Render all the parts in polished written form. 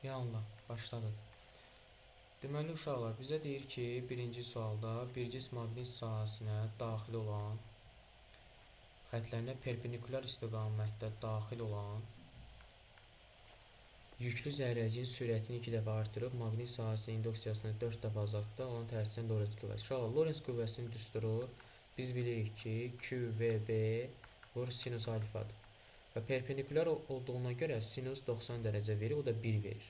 Ya Allah, başladıq. Deməli uşaqlar bizə deyir ki, birinci sualda bir cism maqnit sahəsinə daxil olan, xəttlərinə perpendikulyar istiqamətdə daxil olan yüklü zərrəcin sürətini 2 dəfə artırıb maqnit sahəsinin induksiyasını 4 dəfə azaltdı olan təsirdən Lorentz qüvvəsi. Uşaqlar, Lorentz qüvvəsinin düsturu biz bilirik ki, QVB vur sinus alfadır. Və perpendikulyar olduğuna görə sinus 90 dərəcə verir, o da 1 verir.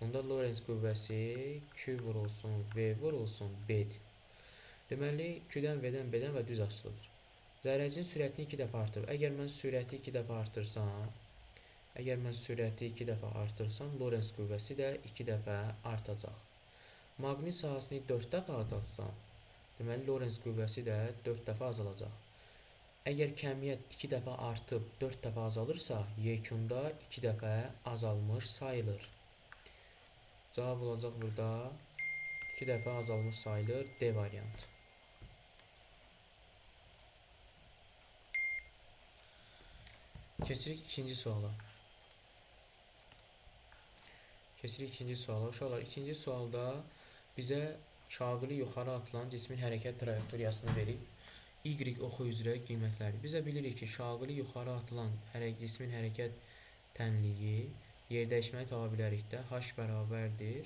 Onda Lorentz qüvvəsi Q vurulsun, V vurulsun, B-dir. Deməli, Q-dən, V-dən, B-dən və düz asılıdır. Zərrəcin sürətini 2 dəfə artırır. Əgər mən sürəti 2 dəfə artırsam, Lorentz qüvvəsi də 2 dəfə artacaq. Maqnit sahəsini 4 dəfə azaltsam, deməli, Lorentz qüvvəsi də 4 dəfə azalacaq. Əgər kəmiyyət 2 dəfə artıb 4 dəfə azalırsa, yekunda 2 dəfə azalmış sayılır. Cavab olacaq burada 2 dəfə azalmış sayılır, D variantı. Keçirik ikinci suala. Uşaqlar, ikinci sualda bizə şaqili yuxarı atılan cismin hərəkət trayektoriyasını verib. Y oxu üzrə qiymətləri. Bizə bilirik ki, şaqili yuxarı atılan cismin hərəkət tənliyi yerdəyişməni tapa bilərik də. H bərabərdir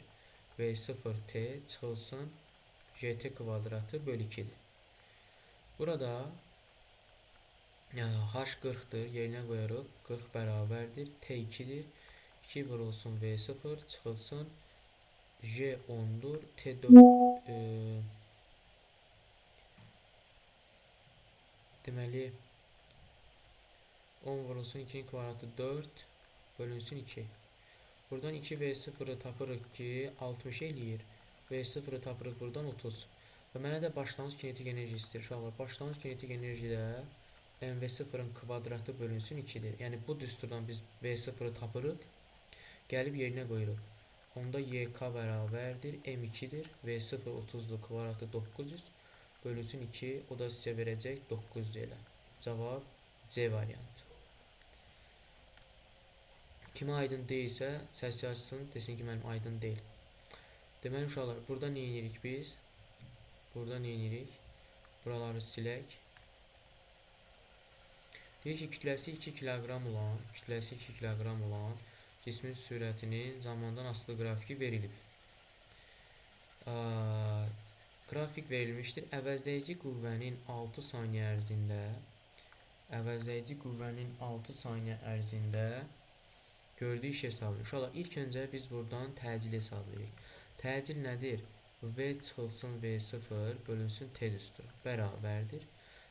V0T çıxılsın GT kvadratı bölü 2-dir. Burada H 40-dır, yerinə qoyarıq. 40 bərabərdir, T 2-dir. 2 vurulsun V0 çıxılsın J 10-dur, T 4 deməli 10 vurulsun 2-nin kvadratı 4 bölünsün 2. Buradan 2 V0'ı tapırıq ki 60 eləyir. V0'ı tapırıq buradan 30. Və mənə də başlanğıc kinetik enerji istəyir. Uşaqlar, başlanğıc kinetik enerjidə MV0'ın kvadratı bölünsün 2-dir. Yəni bu düsturdan biz V0'ı tapırıq, gəlib yerinə qoyuruq. Onda YK bərabərdir, M2-dir. V0 30'dur, kvadratı 900 bölünsün 2. O da sizə verəcək 900 elə. Cavab C variantı. Kimə aydın deyilsə, səsi açsın, desin ki, mənim aydın deyil. Deməli, uşaqlar, burada nə edirik biz? Buraları silək. Deyir ki, kütləsi 2 kiloqram olan cismin sürətinin zamandan asılı qrafiki verilib. Qrafik verilmişdir. Əvəzləyici qüvvənin 6 saniyə ərzində gördüyü iş hesablayır. Uşaqlar, ilk öncə biz buradan təcili hesablayırıq. Təcil nədir? V çıxılsın V0 bölünsün T düsturu bərabərdir.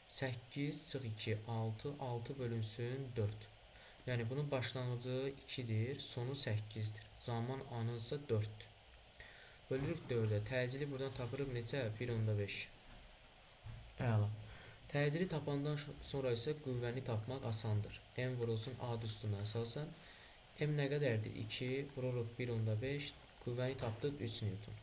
8 çıx 2, 6, 6 bölünsün 4. Yəni bunun başlanğıcı 2-dir, sonu 8-dir. Zaman anınsa 4-dür. Bölürük 4-ə. Təcili buradan tapırıq necə? 1/5. Əla. Təcili tapandan sonra isə qüvvəni tapmaq asandır. M vurulsun A düsturuna əsasən. M nə qədərdir? 2 vururuq 1/5. Qüvvəni tapdıq 3 Newton.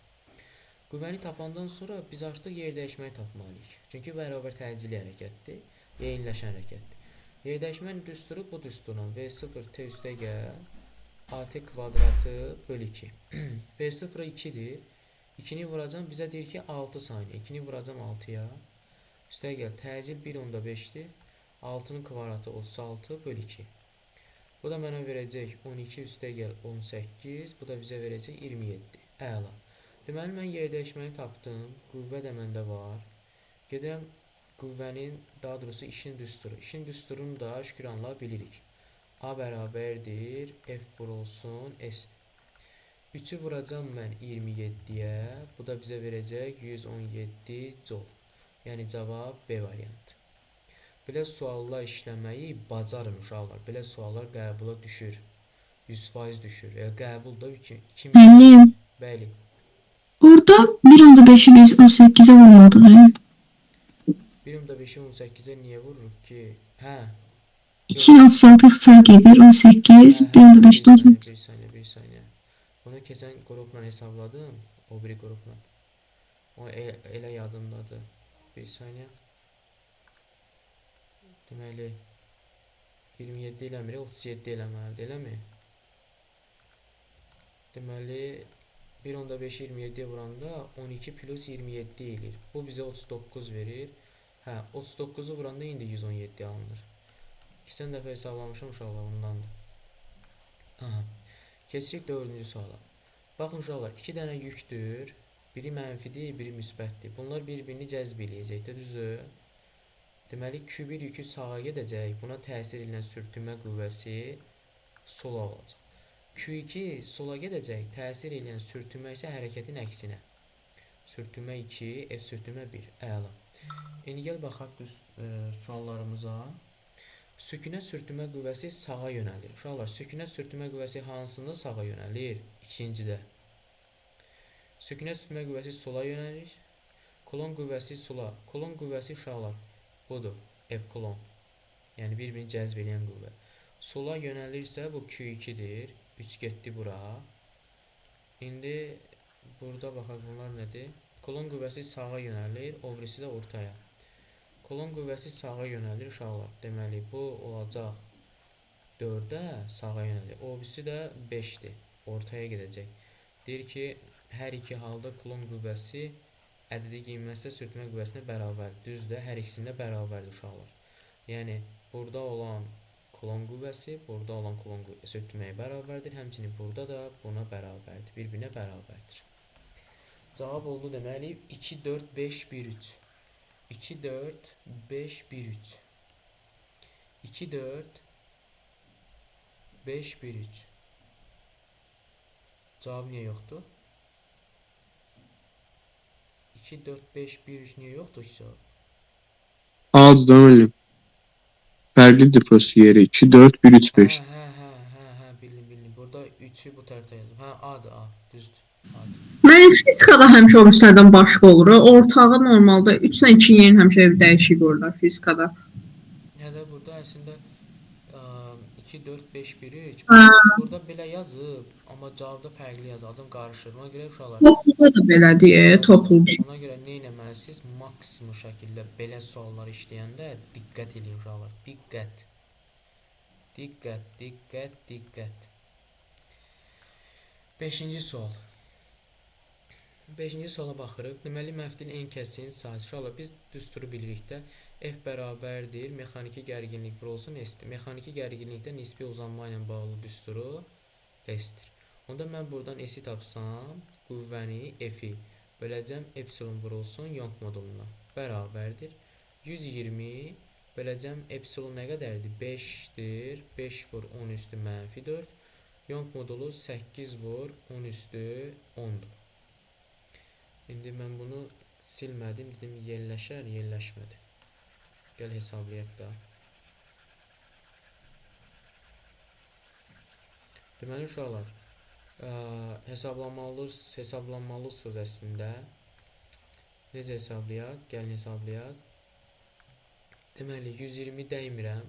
Qüvvəni tapandan sonra biz artıq yerdəyişməni tapmalıyıq. Çünki bərabər təcili hərəkətdir, eyniləşən hərəkətdir. Yerdəyişmənin düsturu bu düsturdan V0 T üstə gəl AT kvadratı bölü 2. V0 2-dir. 2-ni vuracam, bizə deyir ki 6 saniyə. 2-ni vuracam 6-ya. Üstə gəl, təcil 1/5-dir. 6-nın kvadratı 36 bölü 2. Bu da mənə verəcək 12 üstə gəl 18. Bu da bizə verəcək 27. Əla. Deməli, mən yerdəyişməni tapdım. Qüvvə də məndə var. Gedirəm qüvvənin, daha doğrusu işin düsturu. İşin düsturunu da şükranla bilirik. A bərabərdir, F vurulsun S. 3-ü vuracam mən 27-yə. Bu da bizə verəcək 117 Joule. Yəni cavab B variantı. Belə suallar işləməyi bacarın uşaqlar. Belə suallar qəbula düşür. 100% düşür. Qəbul da 2000. Müəllim, Bəli. orada 1/5'i biz 18'e vurmadıq. 1/5'i 18'e niyə vururuq ki? Hə. 2 ilə 36 ixtisar gedir, 18, 1/5 Bir saniyə. Bunu keçən qrupla hesabladım. O biri qrupla. O elə yadımdadır. Bir saniyə. Deməli 27 eləmir, 37 eləməlidir, eləmi? Deməli 1.5 27-yə vuranda 12 plus 27 eləyir. Bu bizə 39 verir. Hə, 39-u vuranda indi 117 alınır. İkisini dəfə hesablamışam uşaqlar ondandır. Aha. Keçirik 4-cü suala. Baxın uşaqlar, 2 dənə yükdür. Biri mənfidir, biri müsbətdir. Bunlar bir-birini cəzb eləyəcək də, düzdür? Deməli Q1 yükü sağa gedəcək. Buna təsir edən sürtünmə qüvvəsi sola olacaq. Q2 sola gedəcək. Təsir edən sürtünmə isə hərəkətin əksinə. Sürtünmə 2, F sürtünmə 1. Əla. İndi gəl baxaq düz suallarımıza. Sükunət sürtünmə qüvvəsi sağa yönəlir. Uşaqlar, sükunət sürtünmə qüvvəsi hansında sağa yönəlir? İkincidə. Sükunət sürtünmə qüvvəsi sola yönəlir. Kolon qüvvəsi sola. Kolon qüvvəsi uşaqlar budur. F kolon. Yəni bir-birini cəzb edən qüvvə. Sola yönəlirsə bu Q2-dir. 3 getdi bura. İndi burada baxaq bunlar nədir? Kolon qüvvəsi sağa yönəlir, o birisi də ortaya. Kolon qüvvəsi sağa yönəlir uşaqlar. Deməli bu olacaq 4-ə sağa yönəlir. O birisi də 5-dir. Ortaya gedəcək. Deyir ki, hər iki halda kolon qüvvəsi ədədi qiymətsə sürtünmə qüvvəsinə bərabərdir. Düzdür, hər ikisində bərabərdir uşaqlar. Yəni burada olan kolon qüvvəsi, burada olan kolon qüvvəsi sürtünməyə bərabərdir. Həmçinin burada da buna bərabərdir. Bir-birinə bərabərdir. Cavab oldu deməli 2, 4, 5, 1, 3. 2, 4, 5, 1, 3. 2, 4, 5, 1, 3. Cavab niyə yoxdur? 2, 4, 5, 1, 3 niyə yoxdur ki cavab? Azdan ölüm. Fərqlidir prosto yeri. 2, 4, 1, 3, 5. Bildim. Burada 3'ü bu tərəfdə yazdım. Hə, A-dır, A. Düzdür. A-dır. Mənim fizikada həmişə orislərdən başqa olur. Ortağı normalda 3 ilə 2 yerin həmişə bir dəyişik olur fizikada. Hə də burada əslində 2, 4, 5, 1, 3. Hə. Burada belə yazıb, amma cavabda fərqli yazıb. Adım qarışır. Ona görə uşaqlar Topluda da belədir, topluda. ona görə nə etməlisiniz? Maksimum şəkildə belə suallar işləyəndə diqqət edin uşaqlar. Diqqət. Diqqət. 5-ci sual. 5-ci suala baxırıq. Deməli məftil en kəsin sahəsi. Uşaqlar biz düsturu bilirik də. F bərabərdir. Mexaniki gərginlik vurulsun S-dir. Mexaniki gərginlikdə nisbi uzanma ilə bağlı düsturu S-dir. Onda mən buradan S-i tapsam, qüvvəni F-i böləcəm epsilon vurulsun Young moduluna. Bərabərdir. 120 böləcəm epsilon nə qədərdir? 5-dir. 5 vur 10 üstü mənfi 4. Young modulu 8 vur 10 üstü 10'dur. İndi mən bunu silmədim. Dedim yerləşər, yerləşmədi. Gəl hesablayaq da. Deməli uşaqlar, hesablanmalısınız əslində. Necə hesablayaq? Gəlin hesablayaq. Deməli 120 dəymirəm.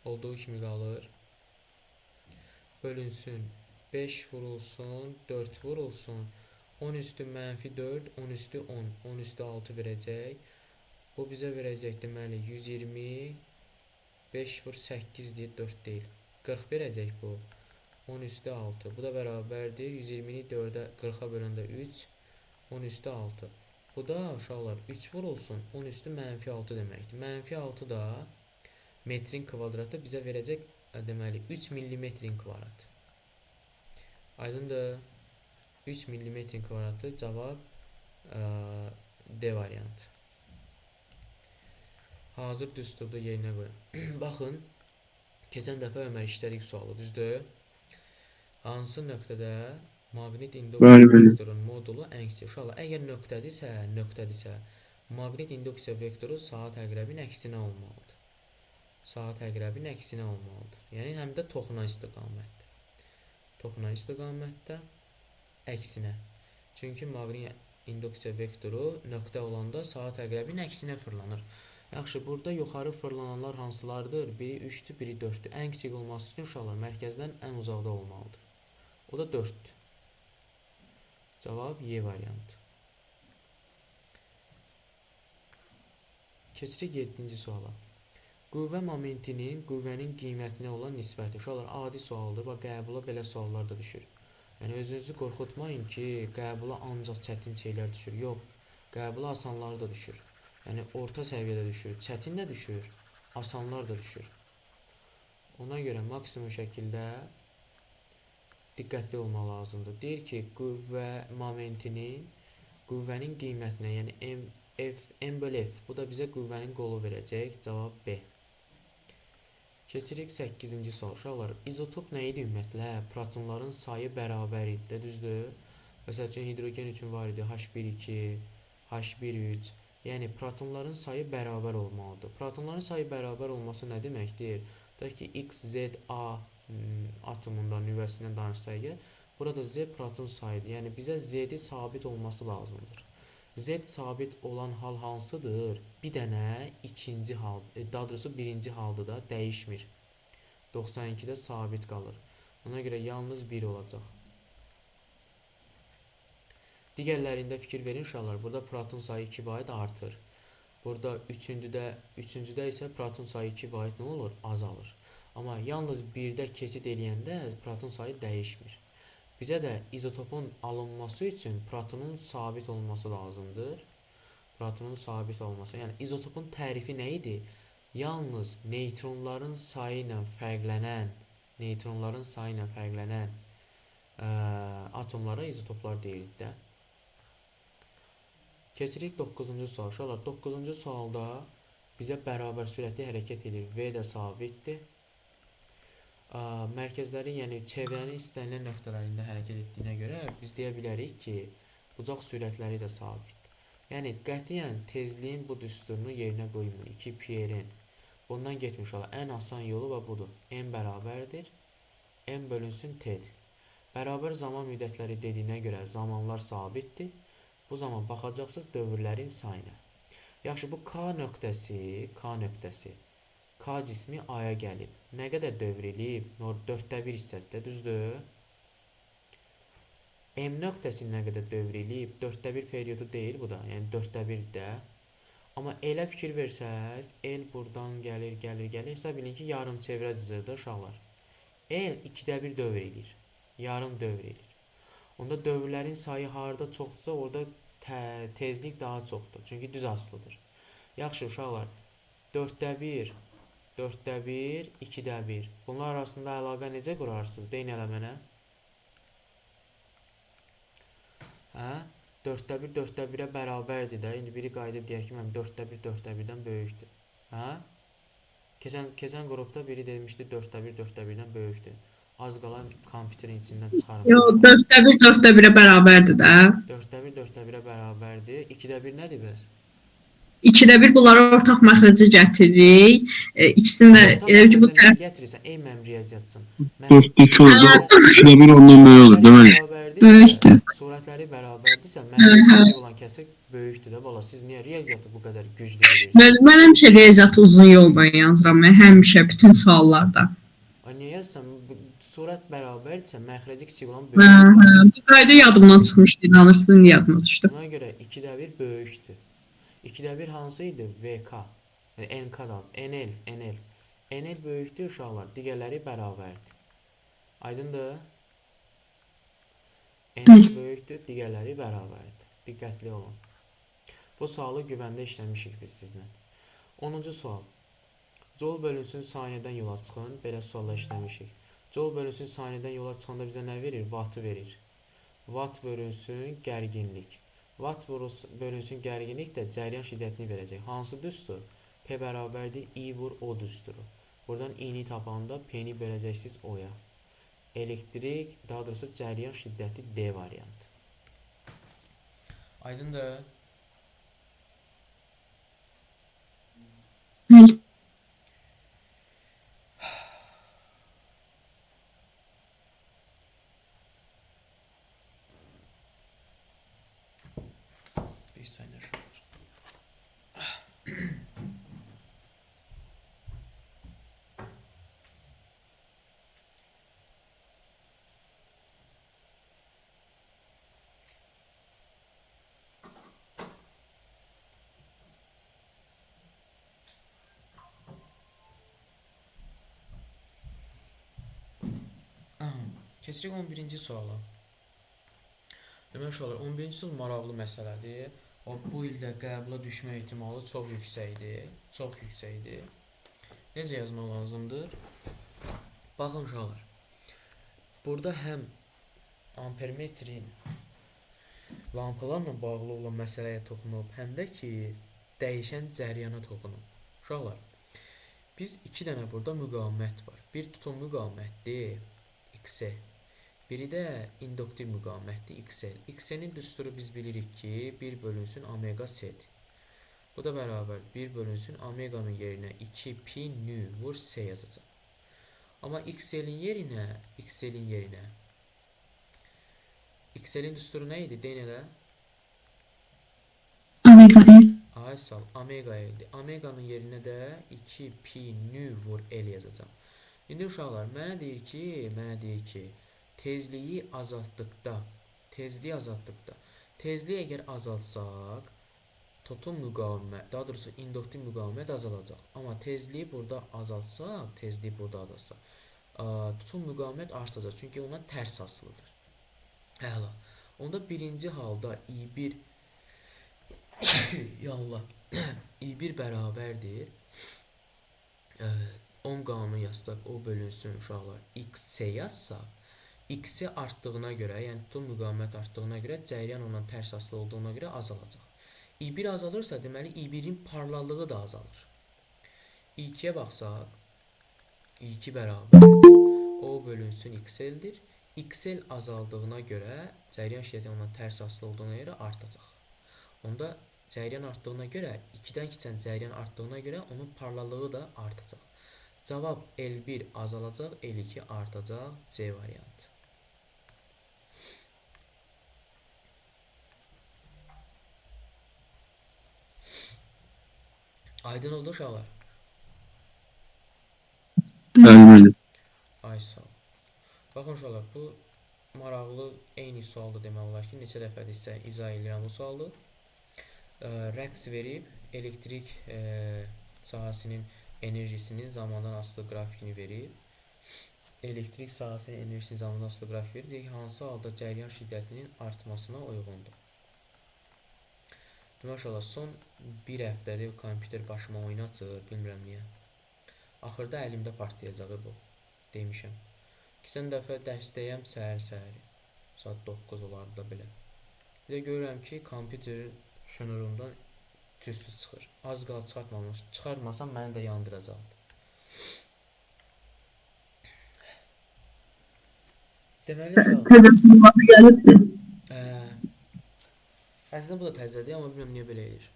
Olduğu kimi qalır. Bölünsün 5 vurulsun 4 vurulsun 10 üstü mənfi 4 10 üstü 10 10 üstü 6 verəcək. Bu bizə verəcək deməli 120 5 vur 8 deyir 4 deyil 40 verəcək bu 10 üstü 6 bu da bərabərdir 120'ni 4'ə 40'a böləndə 3 10 üstü 6 bu da uşaqlar 3 vurulsun 10 üstü mənfi 6 deməkdir. Mənfi 6 da metrin kvadratı bizə verəcək deməli 3 millimetrin kvadratı. Aydındır. 3 millimetrin kvadratı cavab D variantı. Hazır düsturda yerinə qoyun. Baxın, keçən dəfə Ömər işlədik sualı, düzdür? Hansı nöqtədə maqnit induksiya vektorun modulu ən kiçik? Uşaqlar, əgər nöqtədirsə, maqnit induksiya vektoru saat əqrəbin əksinə olmalıdır. Saat əqrəbin əksinə olmalıdır. Yəni, həm də toxunan istiqamətdə. Toxunan istiqamətdə əksinə. Çünki maqnit induksiya vektoru nöqtə olanda saat əqrəbin əksinə fırlanır. Yaxşı, burada yuxarı fırlananlar hansılardır? Biri 3'dür, biri 4'dür. Ən kiçik olması üçün uşaqlar mərkəzdən ən uzaqda olmalıdır. O da 4'dür. Cavab Y variantı. Keçirik 7-ci suala. Qüvvə momentinin qüvvənin qiymətinə olan nisbəti. Uşaqlar, adi sualdır. Bax, qəbula belə suallar da düşür. Yəni özünüzü qorxutmayın ki, qəbula ancaq çətin şeylər düşür. Yox, qəbula asanları da düşür. Yəni orta səviyyədə düşür, çətin də düşür, asanlar da düşür. Ona görə maksimum şəkildə diqqətli olmaq lazımdır. Deyir ki, qüvvənin qiymətinə, yəni M bölü F, bu da bizə qüvvənin qolu verəcək. Cavab B. Keçirik 8-ci sual. Uşaqlar, izotop nə idi ümumiyyətlə? Protonların sayı bərabər idi, düzdür? Məsəl üçün hidrogen üçün var idi H1,2, H1,3. Yəni protonların sayı bərabər olmalıdır. Protonların sayı bərabər olması nə deməkdir? Tutaq ki, X, Z, A atomundan, nüvəsindən danışsaq, burada Z proton sayıdır. Yəni bizə Z-i sabit olması lazımdır. Z sabit olan hal hansıdır? Bir dənə ikinci hal, daha doğrusu birinci halda da dəyişmir. 92-də sabit qalır. Ona görə yalnız 1 olacaq. Digərlərində fikir verin uşaqlar. Burada proton sayı 2 vahid artır. Burada üçüncüdə isə proton sayı 2 vahid nə olur? Azalır. Amma yalnız 1-də keçid eləyəndə proton sayı dəyişmir. Bizə də izotopun alınması üçün protonun sabit olması lazımdır. Protonun sabit olması. Yəni izotopun tərifi nə idi? Yalnız neytronların sayı ilə fərqlənən atomlara izotoplar deyirik də. Keçirik 9-cu sual. Uşaqlar, 9-cu sualda bizə bərabər sürətli hərəkət edir. V də sabitdir. Mərkəzləri, yəni çevrənin istənilən nöqtələrində hərəkət etdiyinə görə biz deyə bilərik ki, bucaq sürətləri də sabitdir. Yəni qətiyyən tezliyin bu düsturunu yerinə qoymuruq. 2 pi-rin. Bundan getmiş olar. Ən asan yolu və budur. M bərabərdir. M bölünsün T-dir. Bərabər zaman müddətləri dediyinə görə zamanlar sabitdir. Bu zaman baxacaqsınız dövrlərin sayına. Yaxşı, bu K nöqtəsi K cismi Aya gəlib. Nə qədər dövr eləyib? 4də 1 hissəsində, düzdür? M nöqtəsi nə qədər dövr eləyib? 4də 1 periodu deyil bu da. Yəni 4də 1-də. Amma elə fikir versəz, el buradan gəlir. Hesab bilin ki, yarım çevrə cızırdı uşaqlar. El 2də 1 dövr eləyir. Yarım dövr eləyir. Onda dövrlərin sayı harda çoxdursa, orada tezlik daha çoxdur. Çünki düz asılıdır. Yaxşı uşaqlar, 4də 1, 2də 1. Bunlar arasında əlaqə necə qurarsınız? Deyin elə mənə. 4də 1-ə bərabərdir də. İndi biri qayıdıb deyər ki, mən 4də 1-dən böyükdür. Keçən qrupda biri demişdi 4də 1-dən böyükdür. Az qalan kompüterin içindən çıxarım. Yox, 4də 1-ə bərabərdir də. 4də 1-ə bərabərdir. 2də 1 nədir bəs? 2də 1 bunları ortaq məxrəcə gətiririk. İkisini də elə ki bu tərəf gətirirsən. Ey mənim riyaziyyatçım. 4-2 oldu. 2də 1 ondan böyük olur, deməli. böyükdür. Surətləri bərabərdirsə, məxrəcə olan kəsr böyükdür də bala. Siz niyə riyaziyyatı bu qədər güclü bilirsiniz? Mən həmişə riyaziyyatı uzun yolla yazıram. Həmişə bütün suallarda. Niyə yazsan? Surət bərabərdirsə, məxrəci kiçik olan böyükdür. Bu qayda yadımdan çıxmışdı, inanırsın, indi yadıma düşdü. Buna görə 2də 1 böyükdür. 2də 1 hansı idi? VK. Yəni NK-dan. NL. NL böyükdür uşaqlar. Digərləri bərabərdir. Aydındır? NL böyükdür, digərləri bərabərdir. Diqqətli olun. Bu sualı güvəndə işləmişik biz sizlə. 10-cu sual. Joule bölünsün saniyədən yola çıxın. Belə sualla işləmişik. Joule bölünsün saniyədən yola çıxanda bizə nə verir? Watt verir. Watt bölünsün gərginlik. Watt bölünsün gərginlik də cəryan şiddətini verəcək. Hansı düstur? P bərabərdir I vur O düsturu. Buradan I-ni tapanda P-ni böləcəksiniz O-ya. Elektrik, daha doğrusu cəryan şiddəti D variantı. Aydındır? Bir saniye. Keçirik 11-ci suala. Demək uşaqlar 11-ci sınıf maraqlı məsələdir. Bu ildə qəbula düşmə ehtimalı çox yüksəkdir. Çox yüksəkdir. Necə yazmaq lazımdır? Baxın uşaqlar. Burada həm ampermetrin lampalarla bağlı olan məsələyə toxunub, həm də ki, dəyişən cəriyana toxunub. Uşaqlar, biz iki dənə burada müqavimət var. Bir tutum müqavimətdir, XL. Biri də induktiv müqavimətdir, XL. XL-in düsturu biz bilirik ki, 1 bölünsün omega S-dir. Bu da bərabər 1 bölünsün omeganın yerinə 2 pi nü vur S yazacaq. Amma XL-in yerinə XL-in düsturu nə idi? Deyin elə. Omega L. Ay sal, omega L-dir. Omeganın yerinə də 2 pi nü vur L yazacağam. İndi uşaqlar, mənə deyir ki, tezliyi azaltdıqda, tezliyi əgər azaltsaq, tutum müqavimət, daha doğrusu induktiv müqavimət azalacaq. Amma tezliyi burada azaltsaq, tutum müqavimət artacaq. Çünki ona tərs asılıdır. Əla. Onda birinci halda I1 yallah I1 bərabərdir. Ohm qanunu yazsaq, o bölünsün uşaqlar. X yazsaq, X-i artdığına görə, yəni tutum müqavimət artdığına görə, cəryan ondan tərs asılı olduğuna görə azalacaq. I1 azalırsa, deməli I1-in parlalığı da azalır. I2-yə baxsaq, I2 bərabərdir. O bölünsün XL-dir. XL azaldığına görə, cəryan şiddəti ondan tərs asılı olduğuna görə artacaq. Onda cəryan artdığına görə, 2-dən keçən cəryan artdığına görə onun parlalığı da artacaq. Cavab L1 azalacaq, L2 artacaq. C variantı. Aydın oldu uşaqlar? Bəli müəllim. Ay sağ ol. Baxın uşaqlar, bu maraqlı eyni sualdır demək olar ki, neçə dəfədir isə izah edirəm bu sualı. Rəqs verib, elektrik sahəsinin enerjisinin zamandan asılı qrafikini verib. Elektrik sahəsinin enerjisinin zamandan asılı qrafik verir. Deyək, hansı halda cəryan şiddətinin artmasına uyğundur? Demək olar, son bir həftədir kompüter başıma oynatır, bilmirəm niyə. Axırda əlimdə partlayacaq bu, demişəm. Keçən dəfə dərsdəyəm səhər-səhəri, saat 9 olardı da belə. Bir də görürəm ki, kompüterin şnurundan tüstü çıxır. Az qala çıxartmasam məni də yandıracaqdı. Deməli, Təzəsinin vaxtı gəlibdir. əslində bu da təzədir, amma bilmirəm niyə belə edir.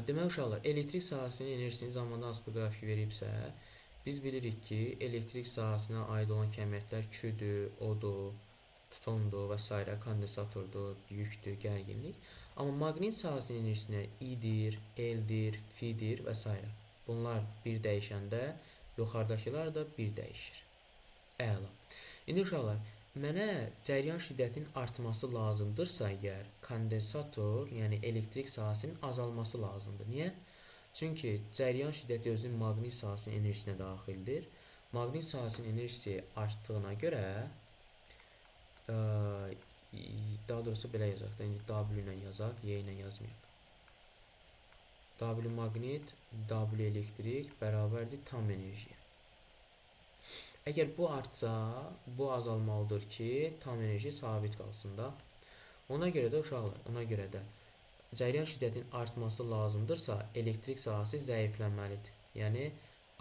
Deməli uşaqlar, elektrik sahəsinin enerjisini zamandan asılı qrafik veribsə, biz bilirik ki, elektrik sahəsinə aid olan kəmiyyətlər küdür, odur, tutumdur və s. kondensatordur, yükdür, gərginlik. Amma maqnit sahəsinin enerjisinə I-dir, L-dir, F-dir və s. Bunlar bir dəyişəndə, yuxarıdakılar da bir dəyişir. Əla. İndi uşaqlar, mənə cəryan şiddətinin artması lazımdırsa əgər, kondensator, yəni elektrik sahəsinin azalması lazımdır. Niyə? Çünki cəryan şiddəti özünün maqnit sahəsinin enerjisinə daxildir. Maqnit sahəsinin enerjisi artdığına görə, daha doğrusu belə yazaq da, indi W ilə yazaq, Y ilə yazmayaq. W maqnit, W elektrik bərabərdir tam enerjiyə. Əgər bu artsa, bu azalmalıdır ki, tam enerji sabit qalsın da. Ona görə də uşaqlar, cəryan şiddətinin artması lazımdırsa, elektrik sahəsi zəiflənməlidir. Yəni,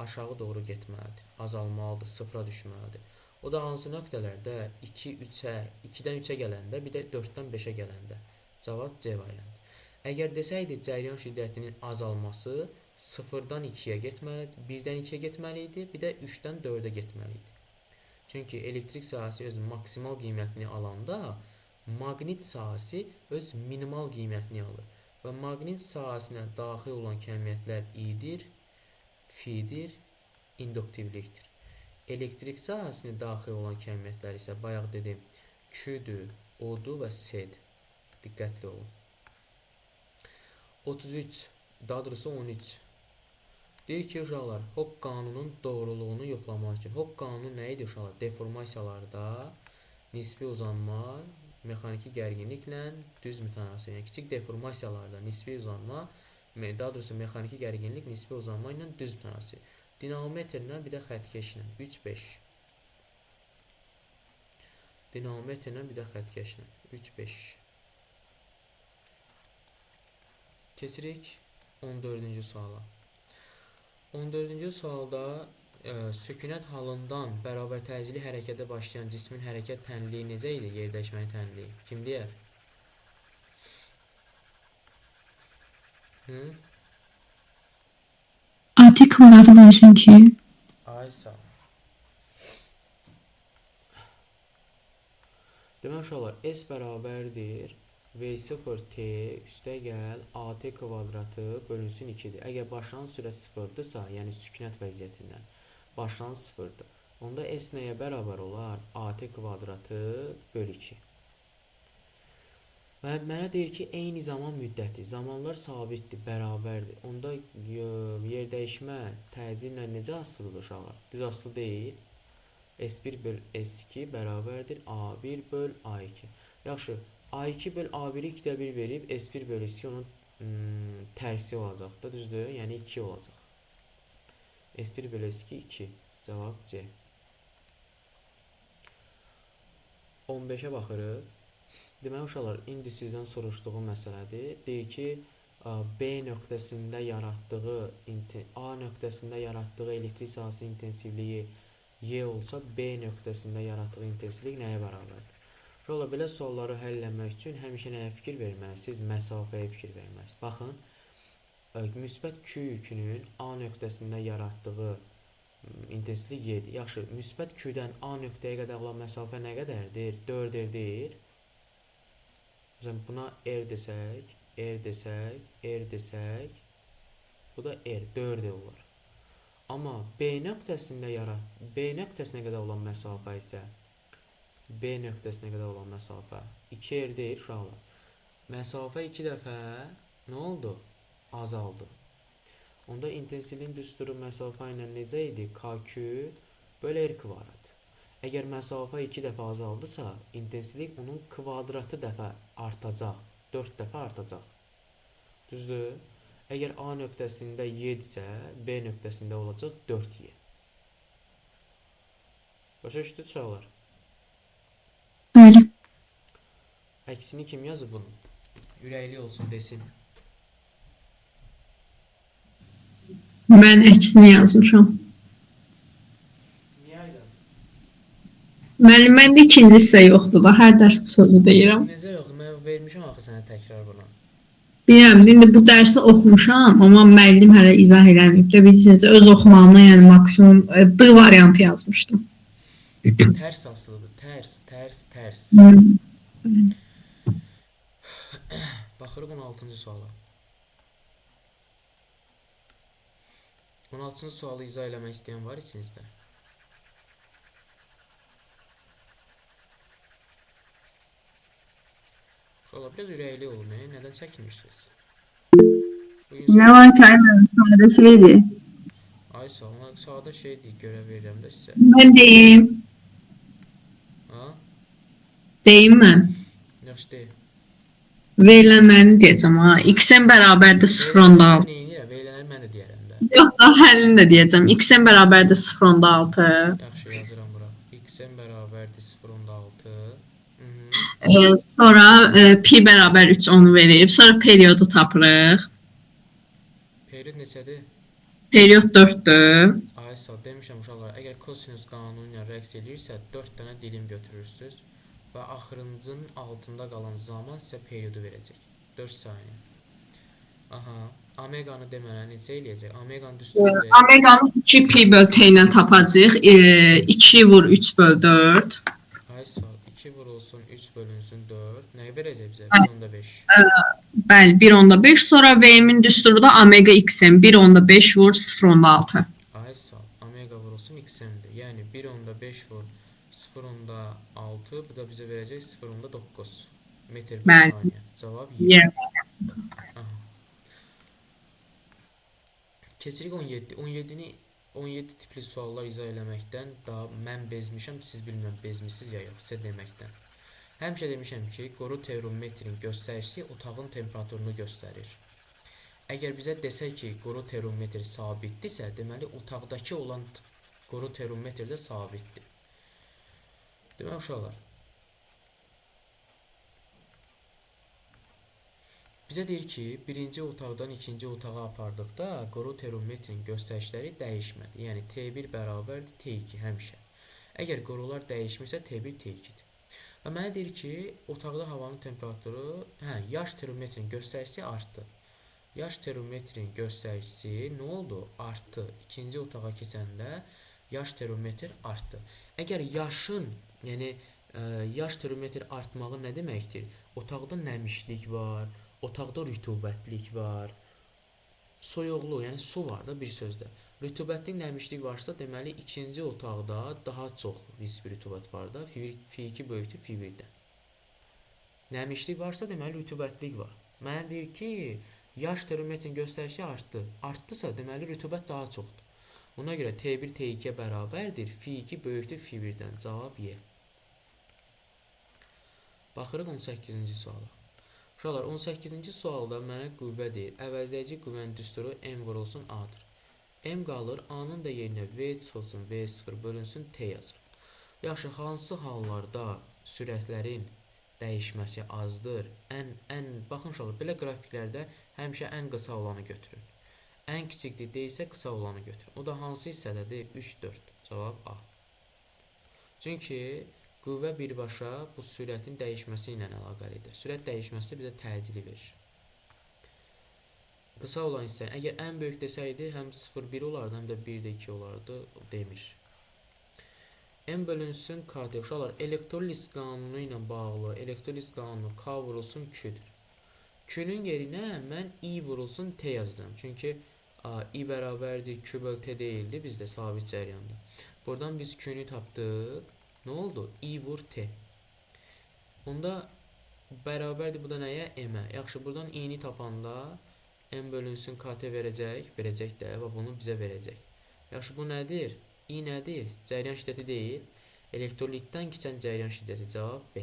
aşağı doğru getməlidir, azalmalıdır, sıfıra düşməlidir. O da hansı nöqtələrdə 2-dən 3-ə gələndə, bir də 4-dən 5-ə gələndə. Cavab C variantı. Əgər desəydik, cəryan şiddətinin azalması 0-dan 2-yə getməlidir, 1-dən 2-yə getməli idi, bir də 3-dən 4-ə getməli idi. Çünki elektrik sahəsi öz maksimal qiymətini alanda, maqnit sahəsi öz minimal qiymətini alır. Və maqnit sahəsinə daxil olan kəmiyyətlər I-dir, F-dir, induktivlikdir. Elektrik sahəsinə daxil olan kəmiyyətlər isə bayaq dedim, Q-dür, O-dur və S-dir. Diqqətli olun. 33, daha doğrusu 13. Deyir ki, uşaqlar, Hooke qanunun doğruluğunu yoxlamaq üçün. Hooke qanunu nə idi uşaqlar? Deformasiyalarda nisbi uzanma mexaniki gərginliklə düz mütənasib. Yəni kiçik deformasiyalarda nisbi uzanma, daha doğrusu mexaniki gərginlik nisbi uzanma ilə düz mütənasib. Dinamometrlə bir də xəttkeşlə 3 5. Dinamometrlə bir də xəttkeşlə 3 5. Keçirik 14-cü suala. 14-cü sualda sükunət halından bərabər təcili hərəkətə başlayan cismin hərəkət tənliyi necə idi? Yerdəyişmənin tənliyi. Kim deyər? AT kvadratı bölünsün 2. Ay sağ ol. Demək uşaqlar, S bərabərdir V0T üstəgəl AT kvadratı bölünsün 2-dir. Əgər başlanğıc sürət 0-dırsa, yəni sükunət vəziyyətindən başlanğıc 0-dır. Onda S nəyə bərabər olar? AT kvadratı bölü 2. Mənə deyir ki, eyni zaman müddəti, zamanlar sabitdir, bərabərdir. Onda yerdəyişmə təcillə necə asılıdır uşaqlar? Düz asılı deyil. S1 böl S2 bərabərdir A1 böl A2. Yaxşı, A2 böl A1-i 2-də 1 verib, S1 böl S2 onun tərsi olacaq da, düzdür? Yəni 2 olacaq. S1 böl S2 2. Cavab C. 15-ə baxırıq. Deməli uşaqlar, indi sizdən soruşduğum məsələdir. Deyir ki, B nöqtəsində yaratdığı A nöqtəsində yaratdığı elektrik sahəsi intensivliyi Y olsa, B nöqtəsində yaratdığı intensivlik nəyə bərabərdir? Uşaqlar, belə sualları həll etmək üçün həmişə nəyə fikir verməlisiniz? Məsafəyə fikir verməlisiniz. Baxın, müsbət Q yükünün A nöqtəsində yaratdığı intensivlik Y-dir. Yaxşı, müsbət Q-dən A nöqtəyə qədər olan məsafə nə qədərdir? 4R deyir. Məsələn, buna R desək, R desək, R desək, bu da R, 4R olur. Amma B nöqtəsinə qədər olan məsafə isə B nöqtəsinə qədər olan məsafə 2R deyir uşaqlar. Məsafə 2 dəfə nə oldu? Azaldı. Onda intensivliyin düsturu məsafə ilə necə idi? KQ böl R kvadrat. Əgər məsafə 2 dəfə azaldısa, intensivlik onun kvadratı dəfə artacaq. 4 dəfə artacaq. Düzdür? Əgər A nöqtəsində Y-dirsə, B nöqtəsində olacaq 4Y. Başa düşdü uşaqlar? Öyle. Əksini kim yazıb bunun? Ürəkli olsun desin. Mən əksini yazmışam. Niyə elə? Məndə ikinci hissə yoxdur da, hər dərs bu sözü deyirəm. Necə yoxdur? Mən vermişəm axı sənə təkrar buna. Bilirəm, indi bu dərsi oxumuşam, amma müəllim hələ izah eləməyib də, bilirsiniz, öz oxumağımda yəni maksimum D variantı yazmışdım. Tərs asılıdır. Tərs. Baxırıq 16-cı suala. 16-cı sualı izah eləmək istəyən var içinizdə? Uşaqlar, biraz ürəkli olun, nədən çəkinmişsiniz? Ne var ki aynen sade şeydi. Ay sağ olun, sağda şeydir, görə verirəm də sizə. Mən deyim. Ha? Deyim mən. Yaxşı deyil. Verilənlərini deyəcəm ha. X-in bərabərdir 0.6. Verilənləri mən də deyərəm də. Yox, daha həllini də deyəcəm. X-in bərabərdir 0.6. Yaxşı, yazıram bura. X-in bərabərdir 0.6. Sonra pi bərabər 3 onu verib. Sonra periodu tapırıq. Period neçədir? Period 4-dür. Ay sağ, demişəm uşaqlar, əgər kosinus qanunu ilə rəqs edirsə, 4 dənə dilim götürürsünüz və axırıncının altında qalan zaman sizə periodu verəcək. 4 saniyə. Aha, omeqanı demənə necə eləyəcək? Omeqanı düsturu Omeqanı 2 pi böl t ilə tapacaq. 2 vur 3 böl 4. Ay sağ, 2 vurulsun 3 bölünsün 4. Nəyi verəcək bizə? 1.5. Bəli, 1.5. Sonra V-min düsturu da omega x-in 1.5 vur 0.6. Ay sağ, omega vurulsun x-indir. Yəni 1.5 vur 0.6, bu da bizə verəcək 0.9 metr per Bəli. saniyə. Cavab Y. Aha. Keçirik 17. 17-ni 17 tipli suallar izah eləməkdən daha mən bezmişəm, siz bilmirəm bezmisiniz ya yox, sizə deməkdən. Həmişə demişəm ki, qoru termometrin göstəricisi otağın temperaturunu göstərir. Əgər bizə desək ki, qoru termometr sabitdirsə, deməli otaqdakı olan qoru termometr də sabitdir. Demək uşaqlar. Bizə deyir ki, birinci otaqdan ikinci otağa apardıqda qoru termometrin göstəriciləri dəyişmədi. Yəni T1 bərabərdir T2 həmişə. Əgər qorular dəyişmirsə T1 T2-dir. Və mənə deyir ki, otaqda havanın temperaturu, yaş termometrin göstəricisi artdı. Yaş termometrin göstəricisi nə oldu? Artdı. İkinci otağa keçəndə yaş termometr artdı. Əgər yaşın, yəni yaş termometr artmağı nə deməkdir? Otaqda nəmişlik var, otaqda rütubətlik var, soyuqluq, yəni su var da bir sözdə. Rütubətlik, nəmişlik varsa, deməli ikinci otaqda daha çox nisbi rütubət var da, F2 böyükdür F1-dən. Nəmişlik varsa, deməli rütubətlik var. Mənə deyir ki, yaş termometrin göstəricisi artdı. Artdısa, deməli rütubət daha çoxdur. Ona görə T1 T2-yə bərabərdir, F2 böyükdür F1-dən. Cavab Y. Baxırıq 18-ci suala. Uşaqlar, 18-ci sualda mənə qüvvə deyir. Əvəzləyici qüvvənin düsturu M vurulsun A-dır. M qalır, A-nın da yerinə V çıxılsın, V0 bölünsün T yazır. Yaxşı, hansı hallarda sürətlərin dəyişməsi azdır? Baxın uşaqlar, belə qrafiklərdə həmişə ən qısa olanı götürün. Ən kiçikdir deyilsə qısa olanı götürün. O da hansı hissədədir? 3, 4. Cavab A. Çünki qüvvə birbaşa bu sürətin dəyişməsi ilə əlaqəlidir. Sürət dəyişməsi bizə təcili verir. Qısa olan hissə, əgər ən böyük desəydi, həm 0,1 olardı, həm də 1,2 olardı, demir. M bölünsün KT. Uşaqlar, elektroliz qanunu ilə bağlı, elektroliz qanunu K vurulsun Q-dür. Q-nün yerinə mən I vurulsun T yazacağım. Çünki I bərabərdir, Q böl T deyildi, bizdə sabit cəryandır. Buradan biz Q-nü tapdıq. Nə oldu? I vur T. Onda bərabərdir bu da nəyə? M-ə. Yaxşı, buradan I-ni tapanda M bölünsün KT verəcək. Verəcək də və bunu bizə verəcək. Yaxşı, bu nədir? I nədir? Cəryan şiddəti deyil. Elektrolitdən keçən cəryan şiddəti. Cavab B.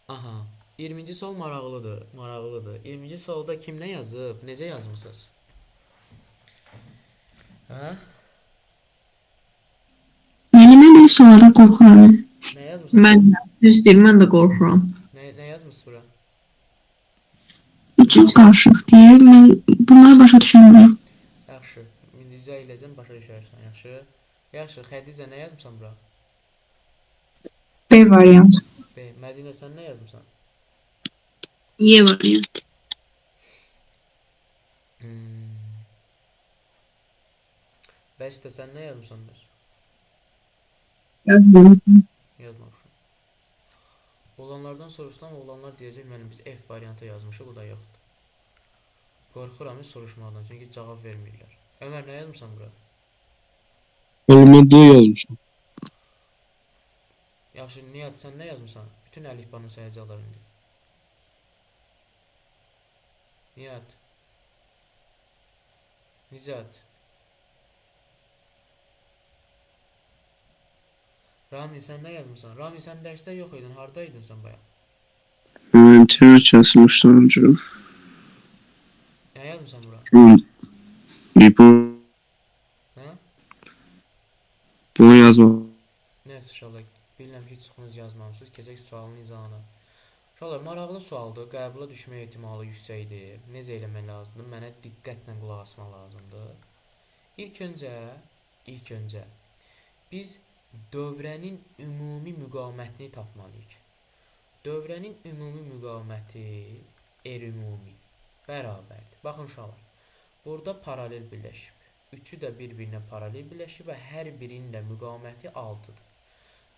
Aha. 20-ci sual maraqlıdır. Maraqlıdır. 20-ci sualda kim nə yazıb? Necə yazmısınız? Hə? Mən bir sualda qorxuram. Nə yazmısınız? Mən də, düz deyim, mən də qorxuram. Nə yazmısınız bura? Çox qarışıq deyir. Mən bunları başa düşmürəm. Yaxşı. İndicə eləcəm, başa düşərsən. Yaxşı. Yaxşı. Xədicə nə yazmısan bura? B variant. B. Mədinə sən nə yazmısan? Y variant. Bəstə sən nə yazmısan bir? Yazmamışsın. Yazmamışam. Olanlardan soruşsam, olanlar deyəcək mənim biz F variantı yazmışıq, o da yoxdur. Qorxuram soruşmadan, çünki cavab vermirlər. Ömər nə yazmısan bura? Mən D yazmışam. Yaxşı, Nihat sən nə yazmısan? Bütün əlifbanı sayacaqlar indi. Nihat. Nicat. Rami sən nə yazmısan? Rami sən dərsdə yox idin, hardaydın sən bayaq? Mən terör yazmışdım öncə. Nə yazmısan bura? Hə? Bunu yazma. Nəysə uşaqlar, bilirəm ki, çoxunuz yazmamısınız. Keçək sualın izahına. Uşaqlar, maraqlı sualdır. Qəbula düşmə ehtimalı yüksəkdir. Necə eləmək lazımdır? Mənə diqqətlə qulaq asmaq lazımdır. İlk öncə biz dövrənin ümumi müqavimətini tapmalıyıq. Dövrənin ümumi müqaviməti R-ümumi bərabərdir. Baxın uşaqlar, burada paralel birləşib. Üçü də bir-birinə paralel birləşib və hər birinin də müqaviməti 6-dır.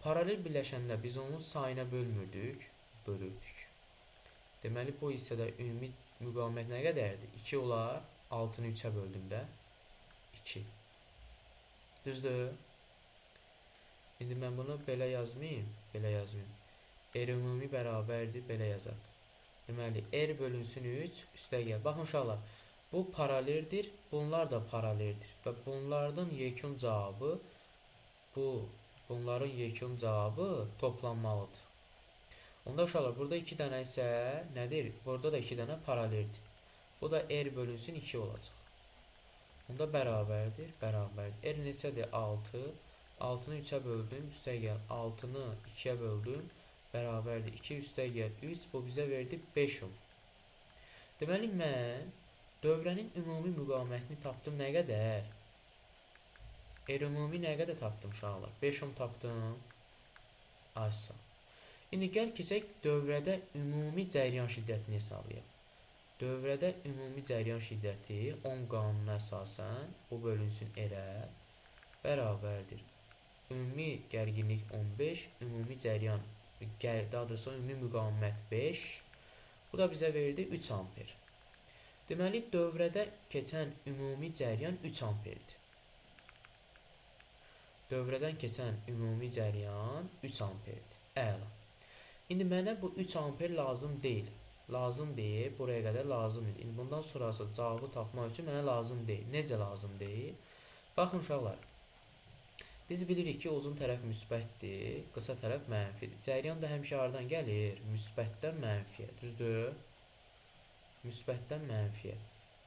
Paralel birləşəndə biz onun sayına bölmürdük, bölürdük. Deməli, bu hissədə ümumi müqavimət nə qədərdir? 2 olar, 6-nı 3-ə böldündə 2. Düzdür? İndi mən bunu belə yazmayayım, belə yazmayayım. R-ümumi bərabərdir, belə yazaq. Deməli, R bölünsün 3, üstə gəl. Baxın uşaqlar, Bu paraleldir, bunlar da paraleldir və bunların yekun cavabı bunların yekun cavabı toplanmalıdır. Onda uşaqlar burada 2 dənə isə nədir? Burada da 2 dənə paraleldir. Bu da r bölünsün 2 olacaq. Onda bərabərdir, bərabərdir. R neçədir? 6. 6-nı 3-ə böldüm, üstəgəl 6-nı 2-yə böldüm, bərabərdir. 2 üstəgəl 3, bu bizə verdi 5 ohm. Deməli, mən dövrənin ümumi müqavimətini tapdım nə qədər? Ümumi nə qədər tapdım uşaqlar? 5 ohm tapdım. Aysa. İndi gəl keçək dövrədə ümumi cəryan şiddətini hesablayaq. Dövrədə ümumi cəryan şiddəti Ohm qanununa əsasən bu bölünsün R-ə bərabərdir. Ümumi gərginlik 15, ümumi cəryan, daha doğrusu ümumi müqavimət 5. Bu da bizə verdi 3 amper. Deməli, dövrədə keçən ümumi cəryan 3 amperdir. Dövrədən keçən ümumi cəryan 3 amperdir. Əla. İndi mənə bu 3 amper lazım deyil. Lazım deyil, buraya qədər lazım deyil. İndi bundan sonrası cavabı tapmaq üçün mənə lazım deyil. Necə lazım deyil? Baxın uşaqlar. Biz bilirik ki, uzun tərəf müsbətdir, qısa tərəf mənfidir. Cəryan da həmişə hardan gəlir? Müsbətdən mənfiyə. Düzdür? Müsbətdən mənfiyə.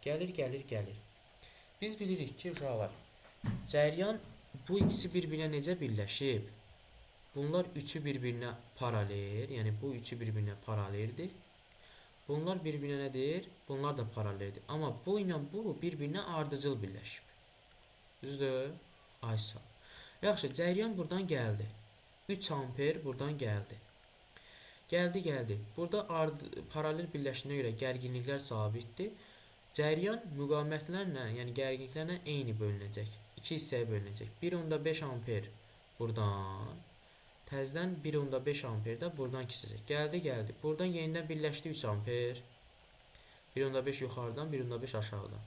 Gəlir, gəlir, gəlir. Biz bilirik ki, uşaqlar, cəryan bu ikisi bir-birinə necə birləşib? Bunlar üçü bir-birinə paralel, yəni bu üçü bir-birinə paraleldir. Bunlar bir-birinə nədir? Bunlar da paraleldir. Amma bu ilə bu bir-birinə ardıcıl birləşib. Düzdür? Aysa. Yaxşı, cəryan buradan gəldi. 3 amper buradan gəldi. Gəldi. Burada paralel birləşdiyinə görə gərginliklər sabitdir. Cəryan müqavimətlərlə, yəni gərginliklərlə eyni bölünəcək. 2 hissəyə bölünəcək. 1.5 amper buradan, təzədən 1.5 amper də buradan keçəcək. Gəldi. Buradan yenidən birləşdi 3 amper. 1.5 yuxarıdan, 1.5 aşağıdan.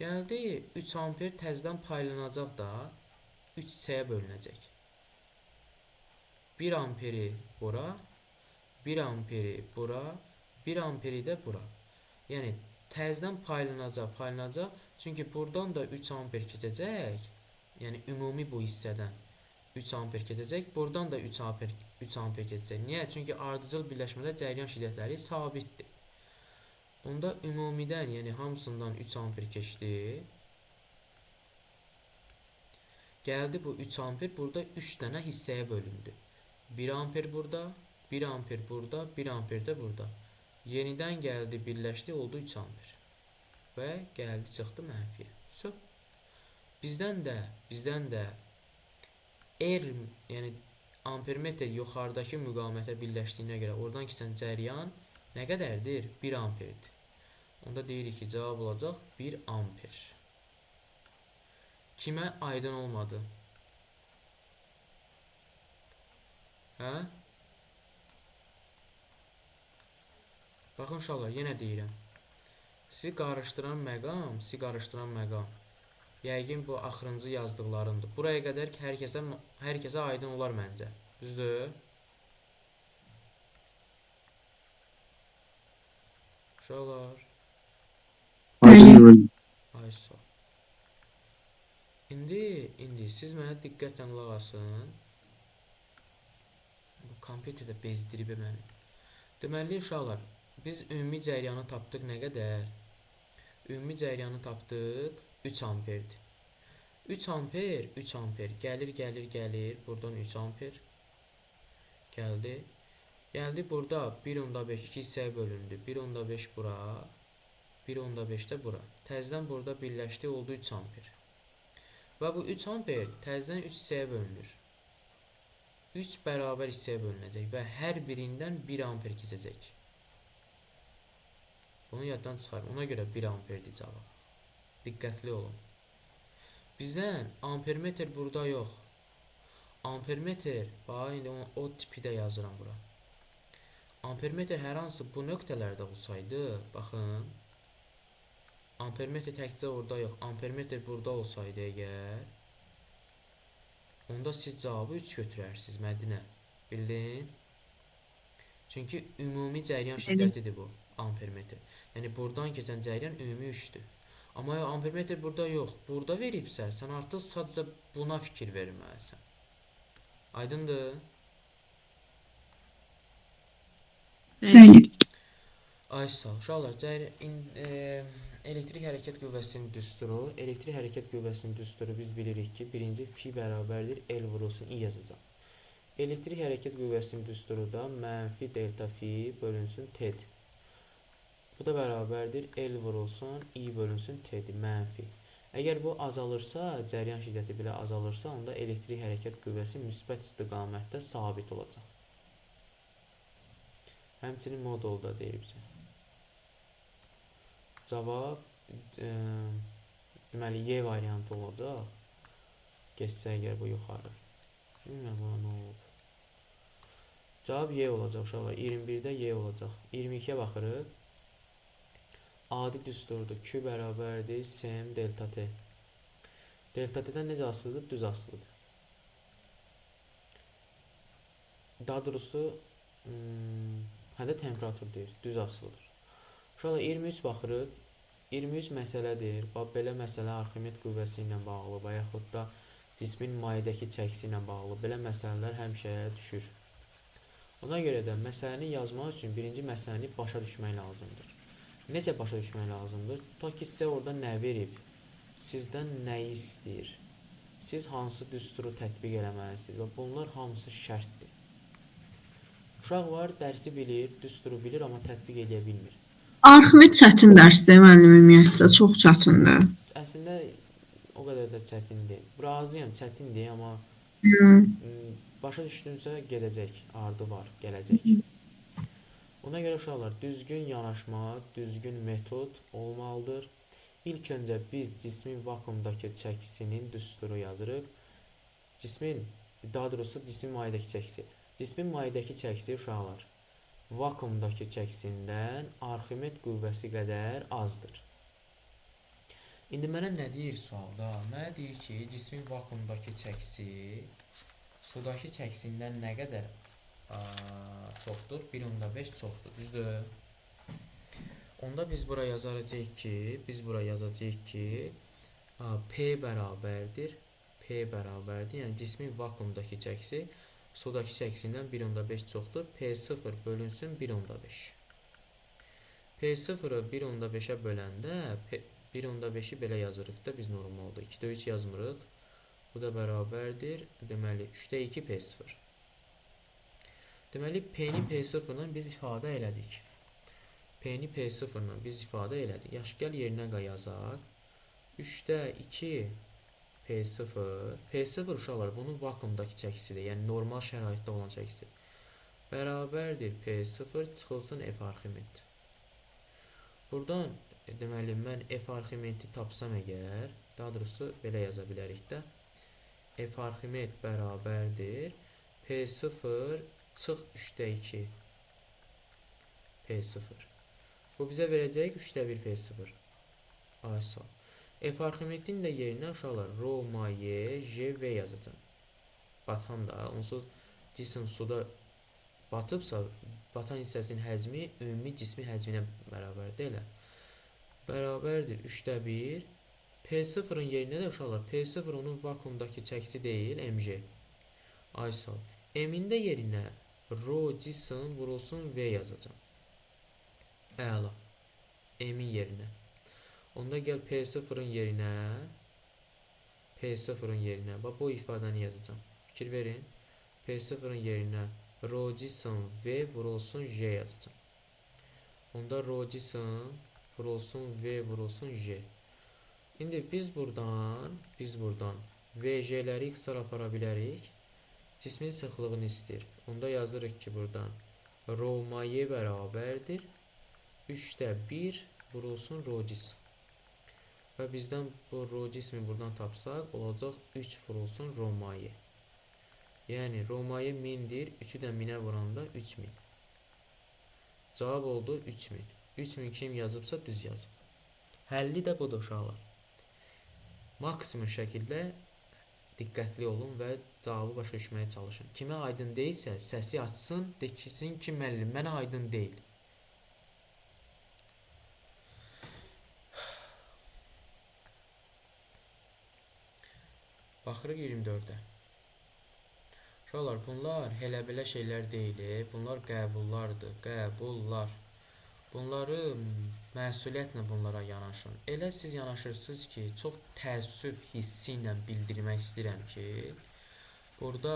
Gəldi 3 amper təzədən paylanacaq da 3 hissəyə bölünəcək. 1 amperi bura, 1 amperi bura, 1 amperi də bura. Yəni təzədən paylanacaq. Çünki buradan da 3 amper keçəcək. Yəni ümumi bu hissədən 3 amper keçəcək. Buradan da 3 amper keçəcək. Niyə? Çünki ardıcıl birləşmədə cəryan şiddətləri sabitdir. Onda ümumidən, yəni hamısından 3 amper keçdi. Gəldi bu 3 amper burada 3 dənə hissəyə bölündü. 1 amper burada, 1 amper burada, 1 amper də burada. Yenidən gəldi, birləşdi, oldu 3 amper. Və gəldi, çıxdı mənfiyə. Söp. Bizdən də R, yəni ampermetr yuxarıdakı müqavimətə birləşdiyinə görə oradan keçən cəryan nə qədərdir? 1 amperdir. Onda deyirik ki, cavab olacaq 1 amper. Kimə aydın olmadı? Hə? Baxın uşaqlar, yenə deyirəm. Sizi qarışdıran məqam, yəqin bu axırıncı yazdıqlarımdır. Buraya qədər ki, hər kəsə aydın olar məncə. Düzdür? Uşaqlar. Aydın. Ay sağ. İndi siz mənə diqqətlə qulaq asın. Bu kompüterdə bezdirib məni. Deməli uşaqlar, biz ümumi cəryanı tapdıq nə qədər? Ümumi cəryanı tapdıq 3 amperdir. 3 amper, gəlir, buradan 3 amper. Gəldi burada 1.5 2 hissəyə bölündü. 1.5 bura, 1.5 də bura. Təzədən burada birləşdi, oldu 3 amper. Və bu 3 amper təzədən 3 hissəyə bölünür. 3 bərabər hissəyə bölünəcək və hər birindən 1 amper keçəcək. Bunu yaddan çıxarın. Ona görə 1 amperdir cavab. Diqqətli olun. Bizdən ampermetr burada yox. Ampermetr, bax indi o tipi də yazıram bura. Ampermetr hər hansı bu nöqtələrdə olsaydı, baxın. Ampermetr təkcə orada yox. Ampermetr burada olsaydı əgər, onda siz cavabı 3 götürərsiniz, Mədinə. Bildin? Çünki ümumi cəryan şiddətidir bu ampermetr. Yəni buradan keçən cəryan ümumi 3'dür. Amma ampermetr burada yox. Burada veribsə, sən artıq sadəcə buna fikir verməlisən. Aydındır? Bəli. Ay sağ ol. Uşaqlar, elektrik hərəkət qüvvəsinin düsturu. Elektrik hərəkət qüvvəsinin düsturu biz bilirik ki, birinci fi bərabərdir L vurulsun I yazacaq. Elektrik hərəkət qüvvəsinin düsturu da mənfi delta fi bölünsün T'dir. Bu da bərabərdir L vurulsun I bölünsün T'dir, mənfi. Əgər bu azalırsa, cəryan şiddəti belə azalırsa, onda elektrik hərəkət qüvvəsi müsbət istiqamətdə sabit olacaq. Həmçinin modulda deyir bizə. Cavab deməli Y variantı olacaq. Geçsə əgər bu yuxarı. Bilmirəm buna nə olub. Cavab Y olacaq uşaqlar. 21-də Y olacaq. 22-yə baxırıq. Adi düsturdur. Q bərabərdir Sm delta T. Delta T'dən necə asılıdır? Düz asılıdır. Daha doğrusu hədə temperatur deyir. Düz asılıdır. Uşaqlar 23 baxırıq. 23 məsələdir. Belə məsələ Arximed qüvvəsi ilə bağlı və yaxud da cismin maydəki çəkisi ilə bağlı. Belə məsələlər həmişəyə düşür. Ona görə də məsələni yazmaq üçün birinci məsələni başa düşmək lazımdır. Necə başa düşmək lazımdır? Ta ki sizə orada nə verib, sizdən nəyi istəyir, siz hansı düsturu tətbiq eləməlisiniz və bunlar hamısı şərtdir. Uşaq var, dərsi bilir, düsturu bilir, amma tətbiq eləyə bilmir. Arximed çətin dərsdir müəllim ümumiyyətlə, çox çətindir. Əslində o qədər də çətin deyil. Razıyam, çətindir, amma başa düşdümsə gedəcək, ardı var, gələcək. Ona görə uşaqlar, düzgün yanaşma, düzgün metod olmalıdır. İlk öncə biz cismin vakuumdakı çəkisinin düsturu yazırıq. Daha doğrusu cismin maydəki çəkisi. Cismin maydəki çəkisi uşaqlar vakuumdakı çəkisindən Arximed qüvvəsi qədər azdır. İndi mənə nə deyir sualda? Mənə deyir ki, cismin vakuumdakı çəkisi sudakı çəkisindən nə qədər çoxdur? 1.5 çoxdur, düzdür? Onda biz bura yazacağıq ki, P bərabərdir. Yəni cismin vakuumdakı çəkisi sudakı çəkisindən 1.5 çoxdur. P0 bölünsün 1.5. P0-ı 1.5-ə böləndə 1.5-i belə yazırıq da biz normalda. 2-də 3 yazmırıq. Bu da bərabərdir. Deməli 3-də 2 P0. Deməli P-ni P0 ilə biz ifadə elədik. Yaxşı, gəl yerinə yazaq. 3-də 2 P0. P0 uşaqlar bunun vakuumdakı çəkisidir. Yəni normal şəraitdə olan çəkisi. Bərabərdir P0 çıxılsın F Arximed. Buradan deməli mən F Arximedi tapsam əgər, daha doğrusu belə yaza bilərik də. F Arximed bərabərdir P0 çıx 3-də 2 P0. Bu bizə verəcək 3-də 1 P0. Aysa. F Arximedin də yerinə uşaqlar rho maye J V yazacağım. Batan da, onsuz cisim suda batıbsa, batan hissəsinin həcmi ümumi cismi həcminə bərabərdir elə. Bərabərdir 3-də 1. P0-ın yerinə də uşaqlar, P0 onun vakuumdakı çəkisi deyil, mj. Aysa. M-in də yerinə rho cisim vurulsun V yazacağım. Əla. M-in yerinə. Onda gəl P0-ın yerinə, bax bu ifadəni yazacağım. Fikir verin. P0-ın yerinə rho cisim V vurulsun J yazacağım. Onda rho cisim vurulsun V vurulsun J. İndi biz buradan VJ-ləri x-lar apara bilərik. Cismin sıxlığını istəyir. Onda yazırıq ki, buradan rho maye bərabərdir 3-də 1 vurulsun rho cisim. Və bizdən bu rho cismi buradan tapsaq, olacaq 3 vurulsun rho maye. Yəni rho maye 1000-dir, 3-ü də 1000-ə vuranda 3000. Cavab oldu 3000. 3000 kim yazıbsa düz yazıb. Həlli də budur uşaqlar. Maksimum şəkildə diqqətli olun və cavabı başa düşməyə çalışın. Kimə aydın deyilsə, səsi açsın, desin ki, müəllim, mənə aydın deyil. Baxırıq 24-ə. Uşaqlar, bunlar elə belə şeylər deyil. Bunlar qəbullardır, qəbullar. Bunları məsuliyyətlə bunlara yanaşın. Elə siz yanaşırsınız ki, çox təəssüf hissi ilə bildirmək istəyirəm ki, burada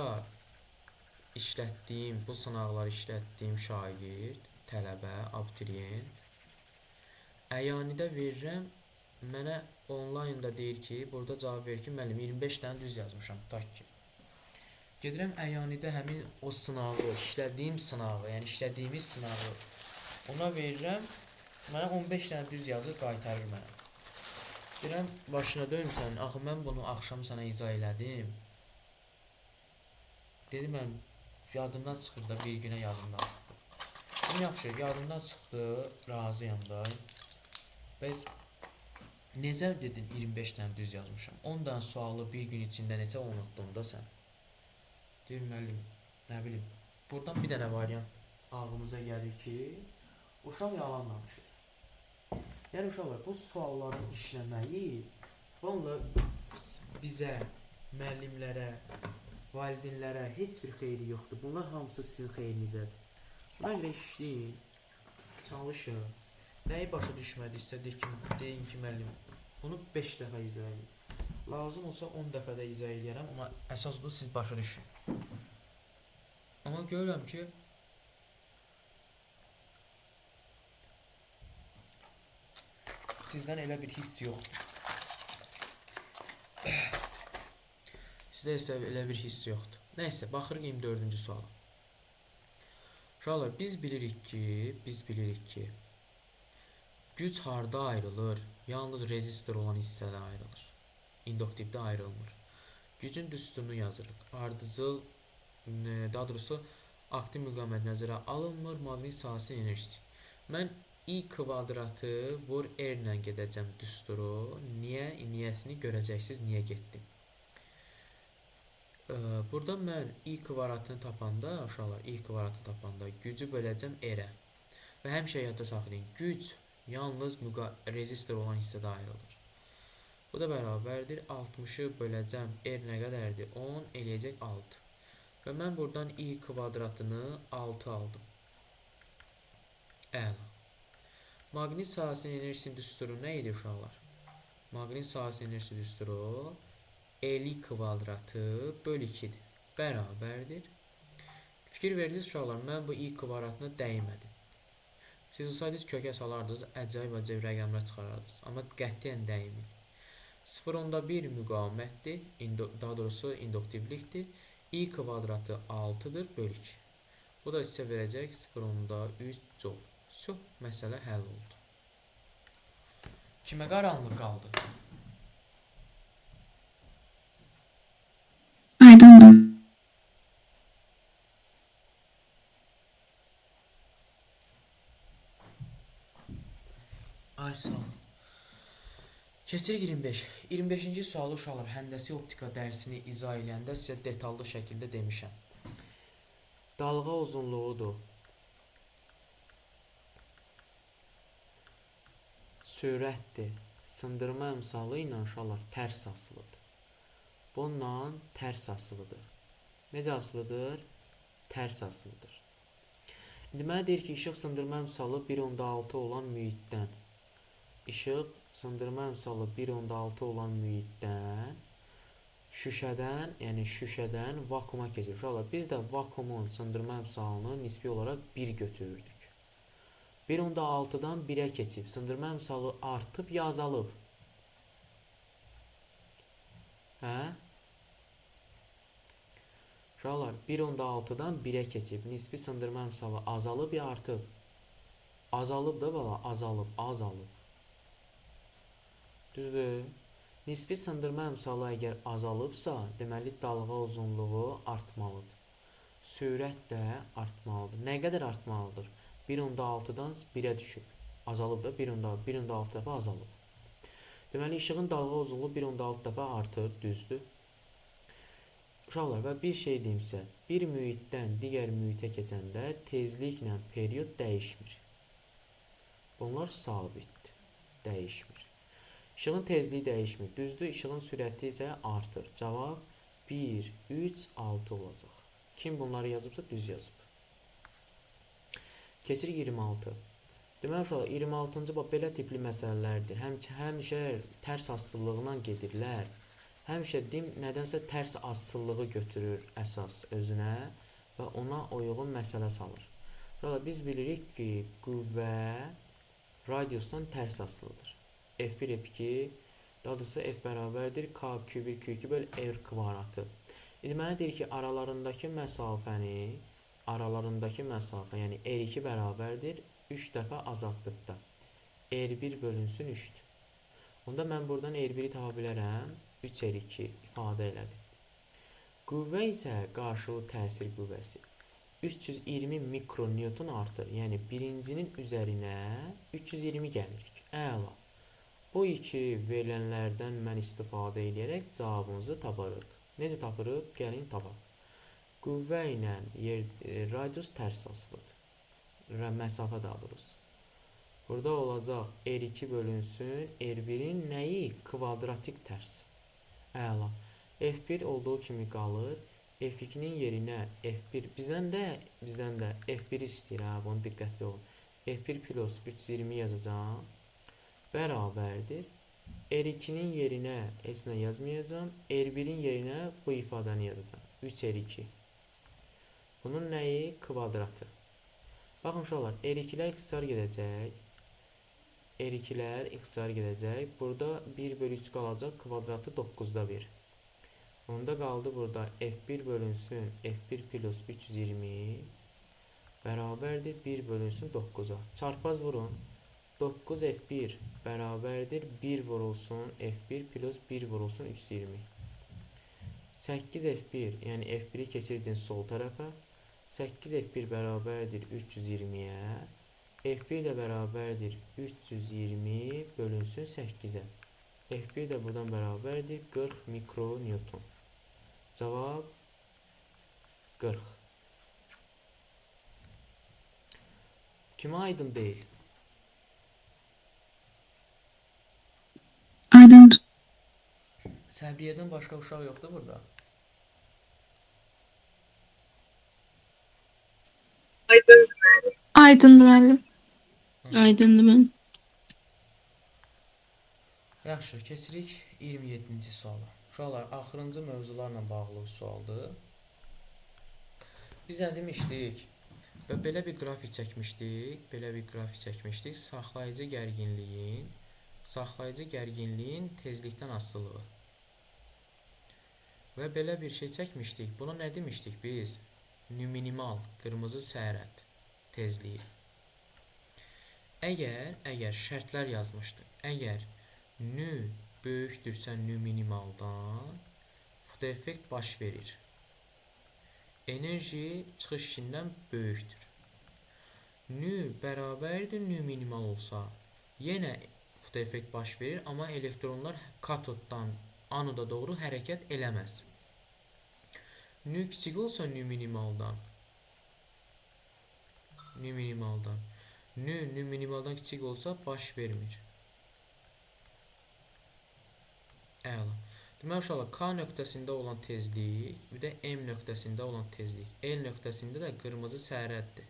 işlətdiyim, bu sınaqları işlətdiyim şagird, tələbə, abituriyent əyanidə verirəm. Mənə onlaynda deyir ki, burada cavab verir ki, müəllim 25 dənə düz yazmışam, tutaq ki. Gedirəm əyanidə həmin o sınağı, işlədiyim sınağı, yəni işlədiyimiz sınağı ona verirəm. Mənə 15 dənə düz yazır, qaytarır mənə. Deyirəm, başına dönmüsən, axı mən bunu axşam sənə izah elədim. Dedi, mən yadımdan çıxır da, bir günə yadımdan çıxdı. Yaxşı, yadımdan çıxdı, razıyam da. Bəs necə dedin 25 dənə düz yazmışam? 10 dənə sualı bir gün içində necə unutdun da sən? Deyir, müəllim, nə bilim. Buradan bir dənə variant ağlımıza gəlir ki, uşaq yalan danışır. Yəni uşaqlar, bu sualların işləməyi vallahi bizə, müəllimlərə, valideynlərə heç bir xeyri yoxdur. Bunlar hamısı sizin xeyrinizədir. Buna görə işləyin, çalışın. Nəyi başa düşmədiysə deyin ki, müəllim, bunu 5 dəfə izah edin. Lazım olsa 10 dəfə də izah edərəm, amma əsas odur siz başa düşün. Amma görürəm ki, sizdən elə bir hiss yoxdur. Sizdə isə elə bir hiss yoxdur. Nəysə, baxırıq 24-cü suala. Uşaqlar, biz bilirik ki, güc harda ayrılır? Yalnız rezistor olan hissədə ayrılır. İnduktivdə ayrılmır. Gücün düsturunu yazırıq. Ardıcıl, daha doğrusu aktiv müqavimət nəzərə alınmır. Maqnit sahəsinin enerjisi. Mən I kvadratı vur R ilə gedəcəm düsturu. Niyəsini görəcəksiniz, niyə getdim. Burada mən I kvadratını tapanda, uşaqlar, I kvadratını tapanda gücü böləcəm R-ə. Və həmişə yadda saxlayın. Güc yalnız rezistor olan hissədə ayrılır. Bu da bərabərdir. 60-ı böləcəm. R nə qədərdir? 10 eləyəcək 6. Və mən buradan I kvadratını 6 aldım. Əla. Maqnit sahəsinin enerjisinin düsturu nə idi uşaqlar? Maqnit sahəsinin enerjisi düsturu L kvadratı bölü 2-dir. Bərabərdir. Fikir verirsiniz uşaqlar, mən bu I kvadratına dəymədim. Siz olsaydınız kökə salardınız, əcəb rəqəmlər çıxarardınız. Amma qətiyyən dəymir. 0.1 müqavimətdir, daha doğrusu induktivlikdir. I kvadratı 6-dır, bölü 2. Bu da sizə verəcək 0.3 joule. Məsələ həll oldu. Kimə qaranlıq qaldı? Aydındır. Ay sağ olun. Keçirik 25. 25-ci sualı uşaqlar, həndəsi optika dərsini izah eləyəndə sizə detallı şəkildə demişəm. Dalğa uzunluğudur. Sürətdir. Sındırma əmsalı ilə uşaqlar tərs asılıdır. Bununla tərs asılıdır. Necə asılıdır? Tərs asılıdır. İndi mənə deyir ki, işıq sındırma əmsalı 1.6 olan mühitdən. İşıq sındırma əmsalı 1.6 olan mühitdən şüşədən vakuma keçir. Uşaqlar, biz də vakumun sındırma əmsalını nisbi olaraq 1 götürürdük. 1.6-dan 1-ə keçib, sındırma əmsalı artıb ya azalıb? Hə? Uşaqlar, 1.6-dan 1-ə keçib, nisbi sındırma əmsalı azalıb ya artıb? Azalıb da bala, azalıb. Düzdür? Nisbi sındırma əmsalı əgər azalıbsa, deməli dalğa uzunluğu artmalıdır. Sürət də artmalıdır. Nə qədər artmalıdır? 1.6-dan 1-ə düşüb. Azalıb da 1.6 dəfə azalıb. Deməli, işığın dalğa uzunluğu 1.6 dəfə artır, düzdür. Uşaqlar, və bir şey deyimsə, bir mühitdən digər mühitə keçəndə tezliklə period dəyişmir. Bunlar sabitdir, dəyişmir. İşığın tezliyi dəyişmir. Düzdür, işığın sürəti isə artır. Cavab 1, 3, 6 olacaq. Kim bunları yazıbsa düz yazıb. Keçirik 26. Deməli uşaqlar 26-cı bax belə tipli məsələlərdir. Həmişə tərs asıllığına gedirlər. Həmişə dim nədənsə tərs asıllığı götürür əsas özünə və ona uyğun məsələ salır. Uşaqlar biz bilirik ki, qüvvə radiusdan tərs asılıdır. F1, F2, daha doğrusu F bərabərdir K Q1, Q2 böl R kvadratı. Deməli deyir ki, aralarındakı məsafə, yəni R2 bərabərdir 3 dəfə azadlıqda. R1 bölünsün 3-dür. Onda mən buradan R1-i tapa bilərəm, 3R2 ifadə elədim. Qüvvə isə qarşılı təsir qüvvəsi. 320 mikronewton artır. Yəni birincinin üzərinə 320 gəlirik. Əla. Bu iki verilənlərdən mən istifadə edərək cavabımızı taparıq. Necə tapırıq? Gəlin tapaq. Qüvvə ilə radius tərs asılıdır. Məsafə daha doğrusu. Burada olacaq R2 bölünsün R1-in nəyi? Kvadratik tərs. Əla. F1 olduğu kimi qalır. F2-nin yerinə F1 bizdən də F1 istəyir, bunu diqqətli olun. F1 plus 320 yazacağam. Bərabərdir. R2-nin yerinə heç nə yazmayacağam. R1-in yerinə bu ifadəni yazacağam. 3R2. Bunun nəyi? Kvadratı. Baxın uşaqlar, R2-lər ixtisar gedəcək. R2-lər ixtisar gedəcək. Burada 1 bölü 3 qalacaq. Kvadratı 9-da 1. Onda qaldı burada F1 bölünsün F1 plus 320 bərabərdir 1 bölünsün 9-a. Çarpaz vurun. 9 F1 bərabərdir 1 vurulsun F1 plus 1 vurulsun 320. 8 F1 yəni F1'i keçirdin sol tərəfə. 8 F1 bərabərdir 320-yə. F1 də bərabərdir 320 bölünsün 8-ə. F1 də buradan bərabərdir 40 mikronewton. Cavab 40. Kimə aydın deyil? Aydındır. Səbriyyədən başqa uşaq yoxdur burada. Aydındır müəllim. Aydındır mən. Yaxşı, keçirik 27-ci suala. Uşaqlar, axırıncı mövzularla bağlı sualdır. Biz nə demişdik? Və belə bir qrafik çəkmişdik. Saxlayıcı gərginliyin tezlikdən asılılığı. Və belə bir şey çəkmişdik. Buna nə demişdik biz? Minimal, qırmızı sərət tezliyi. Əgər şərtlər yazmışdıq. Əgər nü böyükdürsə nü minimaldan fotoeffekt baş verir. Enerji çıxış işindən böyükdür. Nü bərabərdir nü minimal olsa yenə fotoeffekt baş verir, amma elektronlar katoddan anoda doğru hərəkət eləməz. Nü kiçik olsa nü minimaldan nü minimaldan kiçik olsa baş vermir. Əla. Deməli uşaqlar, K nöqtəsində olan tezlik, bir də M nöqtəsində olan tezlik. L nöqtəsində də qırmızı sərhəddir.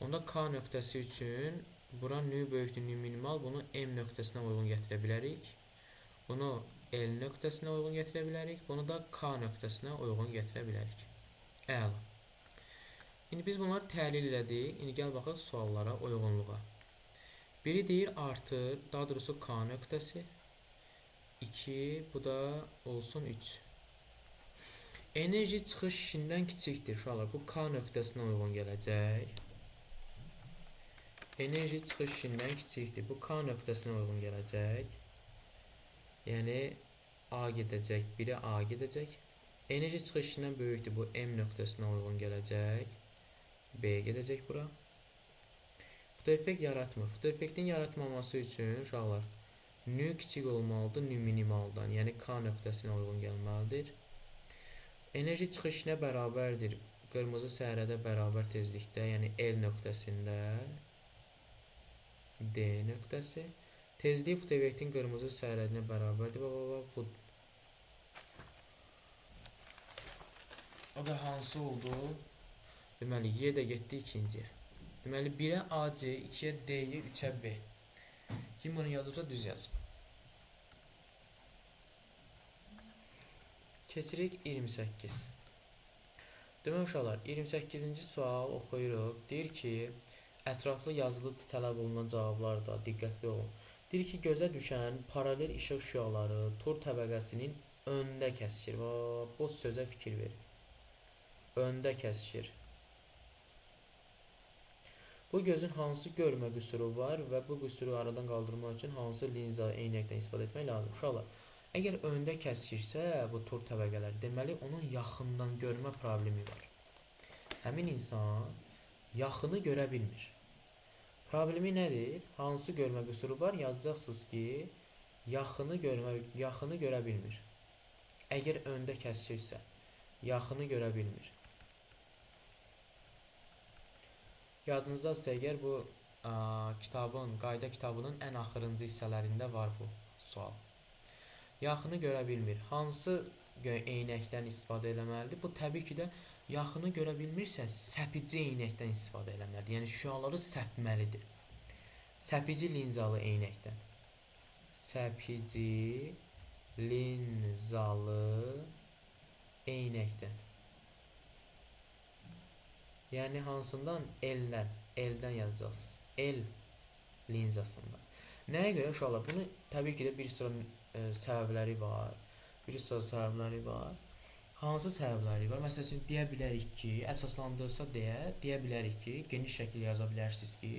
Onda K nöqtəsi üçün bura nü böyükdür, nü minimal, bunu M nöqtəsinə uyğun gətirə bilərik. Bunu L nöqtəsinə uyğun gətirə bilərik. Bunu da K nöqtəsinə uyğun gətirə bilərik. Əla. İndi biz bunları təhlil elədik. İndi gəl baxaq suallara, uyğunluğa. Biri deyir artır, daha doğrusu K nöqtəsi. 2, bu da olsun 3. Enerji çıxış işindən kiçikdir uşaqlar. Bu K nöqtəsinə uyğun gələcək. Enerji çıxış işindən kiçikdir. Bu K nöqtəsinə uyğun gələcək. Yəni A gedəcək, biri A gedəcək. Enerji çıxış işindən böyükdür. Bu M nöqtəsinə uyğun gələcək. B gedəcək bura. Fotoeffekt yaratmır. Fotoeffektin yaratmaması üçün uşaqlar nü kiçik olmalıdır nü minimaldan, yəni K nöqtəsinə uyğun gəlməlidir. Enerji çıxışına bərabərdir. Qırmızı sərədə bərabər tezlikdə, yəni L nöqtəsində D nöqtəsi. Tezliyi fotoeffektin qırmızı sərhədinə bərabərdir. Bu o da hansı oldu? Deməli, Y də getdi ikinciyə. Deməli, 1-ə AC, 2-yə D-yi, 3-ə B. Kim bunu yazıbsa düz yazıb. Keçirik 28. Demək uşaqlar, 28-ci sual oxuyuruq. Deyir ki, ətraflı yazılı tələb olunan cavablarda diqqətli olun. Deyir ki, gözə düşən paralel işıq şüaları tor təbəqəsinin öndə kəsişir. Bu sözə fikir verin. Öndə kəsişir. Bu gözün hansı görmə qüsuru var və bu qüsuru aradan qaldırmaq üçün hansı linza eynəkdən istifadə etmək lazım? Uşaqlar, əgər öndə kəsirsə bu tor təbəqələr, deməli onun yaxından görmə problemi var. Həmin insan yaxını görə bilmir. Problemi nədir? Hansı görmə qüsuru var? Yazacaqsınız ki, yaxını görə bilmir. Əgər öndə kəsirsə, yaxını görə bilmir. Yadınızdadsa əgər bu qayda kitabının ən axırıncı hissələrində var bu sual. Yaxını görə bilmir. Hansı eynəkdən istifadə eləməlidir? Bu təbii ki də yaxını görə bilmirsə səpici eynəkdən istifadə eləməlidir. Yəni şüaları səpməlidir. Səpici linzalı eynəkdən. Səpici linzalı eynəkdən. Yəni hansından? Eldən yazacaqsınız. El linzasından. Nəyə görə uşaqlar? Bunu təbii ki də bir sıra səbəbləri var. Hansı səbəbləri var? Məsəl üçün deyə bilərik ki, əsaslandırsa deyə bilərik ki, geniş şəkil yaza bilərsiniz ki,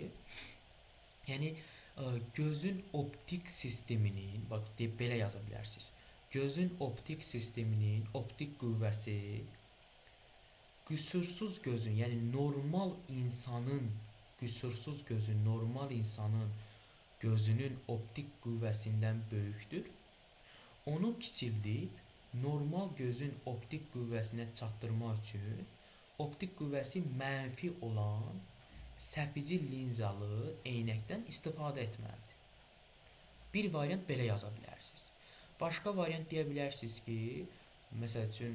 yəni gözün optik sisteminin, bax belə yaza bilərsiniz. Gözün optik sisteminin optik qüvvəsi qüsursuz gözün, yəni normal insanın gözünün optik qüvvəsindən böyükdür. Onu kiçildib normal gözün optik qüvvəsinə çatdırmaq üçün optik qüvvəsi mənfi olan səpici linzalı eynəkdən istifadə etməlidir. Bir variant belə yaza bilərsiniz. Başqa variant deyə bilərsiniz ki, məsəl üçün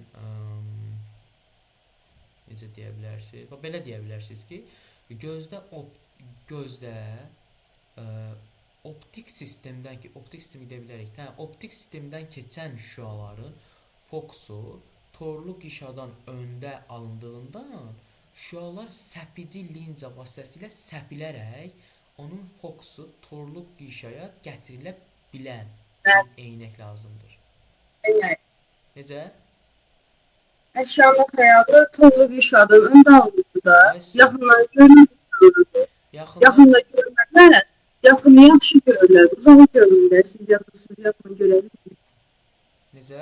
necə deyə bilərsiniz? Belə deyə bilərsiniz ki, gözdə optik sistemdən keçən şüaların fokusu torlu qişadan öndə alındığından şüalar səpici linza vasitəsilə səpilərək onun fokusu torlu qişaya gətirilə bilən eynək lazımdır. Evet. Necə? Əşyanın xəyalı torlu qişadan öndə alındı da, yaxından görmək istiyordu. Yaxında görməklər, yaxını yaxşı görürlər, uzağı görürlər. Siz yazırsınız, yaxını görə bilmir. Necə?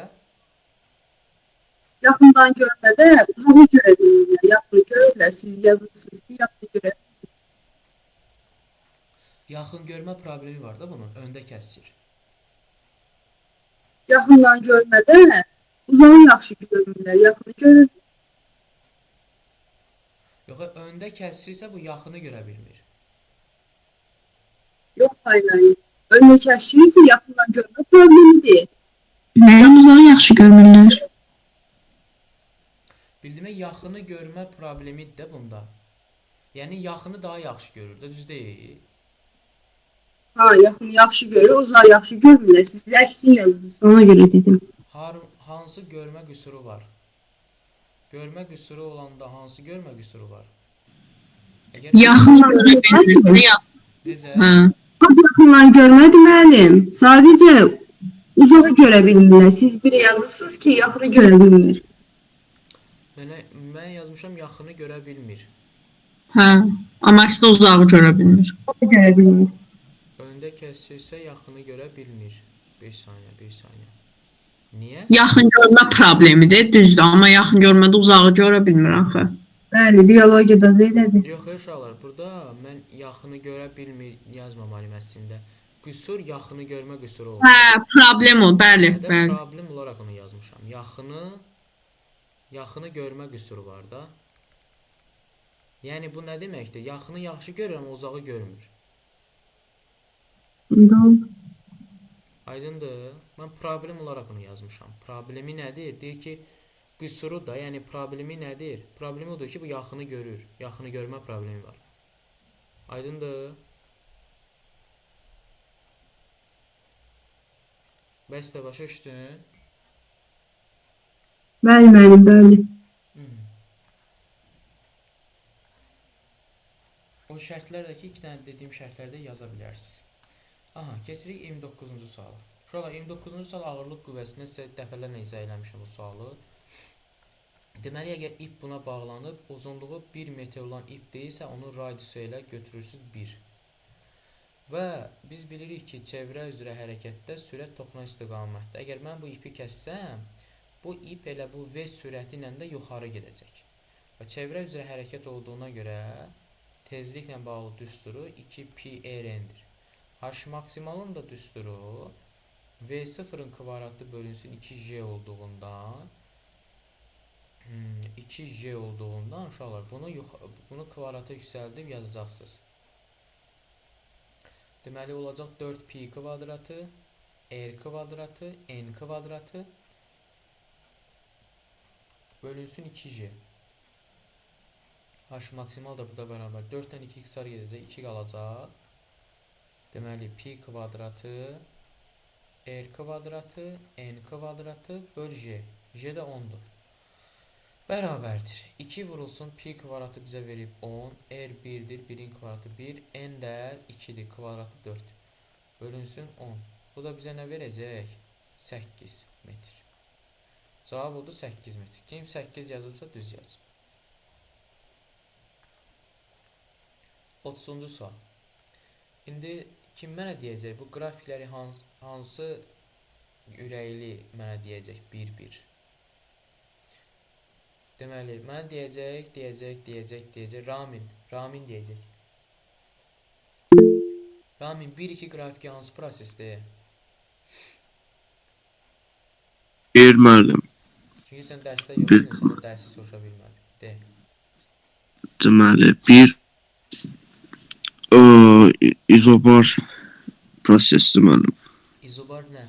Yaxından görmədə uzağı görə bilmirlər, yaxını görürlər. Siz yazırsınız ki, yaxını görə bilmir. Yaxın görmə problemi var da bunun, öndə kəsir. Yaxından görmədə uzağı yaxşı görürlər, yaxını görürlər. Yox, öndə kəsirsə bu yaxını görə bilmir. Yox, hayır. Önünə kəşfiyirsə yaxından görmə problemidir. Nəyən uzağı yaxşı görmürlər? Bildimək, yaxını görmə problemidir də bunda. Yəni yaxını daha yaxşı görür də, düz deyil. Ha, yaxını yaxşı görür, uzağı yaxşı görmürlər. Siz əksin yazırsınız, ona görə dedim. Hansı görmə qüsuru var? Görmə qüsuru olanda hansı görmə qüsuru var? Yaxın görə bilmirlər. Necə? Yaxından görmədi müəllim. Sadəcə uzağı görə bilmirlər. Siz biri yazırsınız ki, yaxını görə bilmir. Mən yazmışam yaxını görə bilmir. Hə, amma əslində uzağı görə bilmir. Görə bilmir. Öndə kəsirsə yaxını görə bilmir. Bir saniyə. Niyə? Yaxın görmə problemidir, düzdür, amma yaxın görmədə uzağı görə bilmir axı. Bəli, biologiyada da elədir. Yox, uşaqlar, burada mən yaxını görə bilmir yazmamalıyım əslində. Qüsur yaxını görmə qüsuru olur. Hə, problem o, bəli, bəli. Problem olaraq onu yazmışam. Yaxını görmə qüsuru var da. Yəni bu nə deməkdir? Yaxını yaxşı görür, amma uzağı görmür. İndi oldu. Aydındır. Mən problem olaraq bunu yazmışam. Problemi nədir? Deyir ki, qüsuru da, yəni problemi nədir? Problemi odur ki, bu yaxını görür. Yaxını görmə problemi var. Aydındır. Bəs də başa düşdün? Bəli, müəllim, bəli. O şərtlərdəki iki dənə dediyim şərtlərdə yaza bilərsiniz. Aha, keçirik 29-cu suala. Şurada 29-cu sual ağırlıq qüvvəsində sizə dəfələrlə izah eləmişəm bu sualı. Deməli, əgər ip buna bağlanıb, uzunluğu 1 metr olan ip deyilsə, onun radiusu ilə götürürsünüz 1. Və biz bilirik ki, çevrə üzrə hərəkətdə sürət toxunan istiqamətdə. Əgər mən bu ipi kəssəm, bu ip elə bu v sürəti ilə də yuxarı gedəcək. Və çevrə üzrə hərəkət olduğuna görə tezliklə bağlı düsturu 2πrn'dir. H maksimalın da düsturu V0'ın kvadratı bölünsün 2J olduğundan 2J olduğundan uşaqlar bunu kvadrata yüksəldib yazacaqsınız. Deməli olacaq 4pi kvadratı, r kvadratı, n kvadratı bölünsün 2J. H maksimal da burada bərabər 4-dən 2 xar gedəcək, 2 qalacaq. Deməli pi kvadratı, r kvadratı, n kvadratı böl j. J də 10'dur. Bərabərdir. 2 vurulsun pi kvadratı bizə verib 10, r 1'dir, 1'in kvadratı 1, n də 2'dir, kvadratı 4. Bölünsün 10. Bu da bizə nə verəcək? 8 metr. Cavab oldu 8 metr. Kim 8 yazırsa düz yazır. 30-cu sual. İndi kim mənə deyəcək, bu qrafikləri hansı ürəkli mənə deyəcək 1-1. Deməli, mənə deyəcək, Ramin deyəcək. Ramin, 1-2 qrafiki hansı prosesdir? Bir müəllim. Çünki sən dərsdə yoxdun, sənə dərsi soruşa bilmədim. De. Deməli, bir izobar prosesi müəllim. İzobar nə?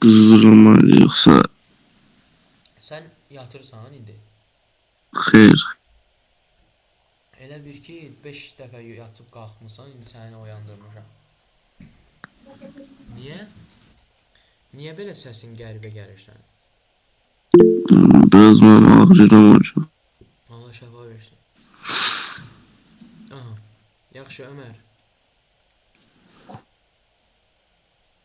Qızdırılmalı yoxsa Sən yatırsan indi. xeyr. Elə bir ki 5 dəfə yatıb qalxmısan, indi səni oyandırmışam. Niyə? Niyə belə səsin qəribə gəlirsən? Biraz mən ağrıyıram hocam. Allah şəfa versin. Aha. Yaxşı Ömər.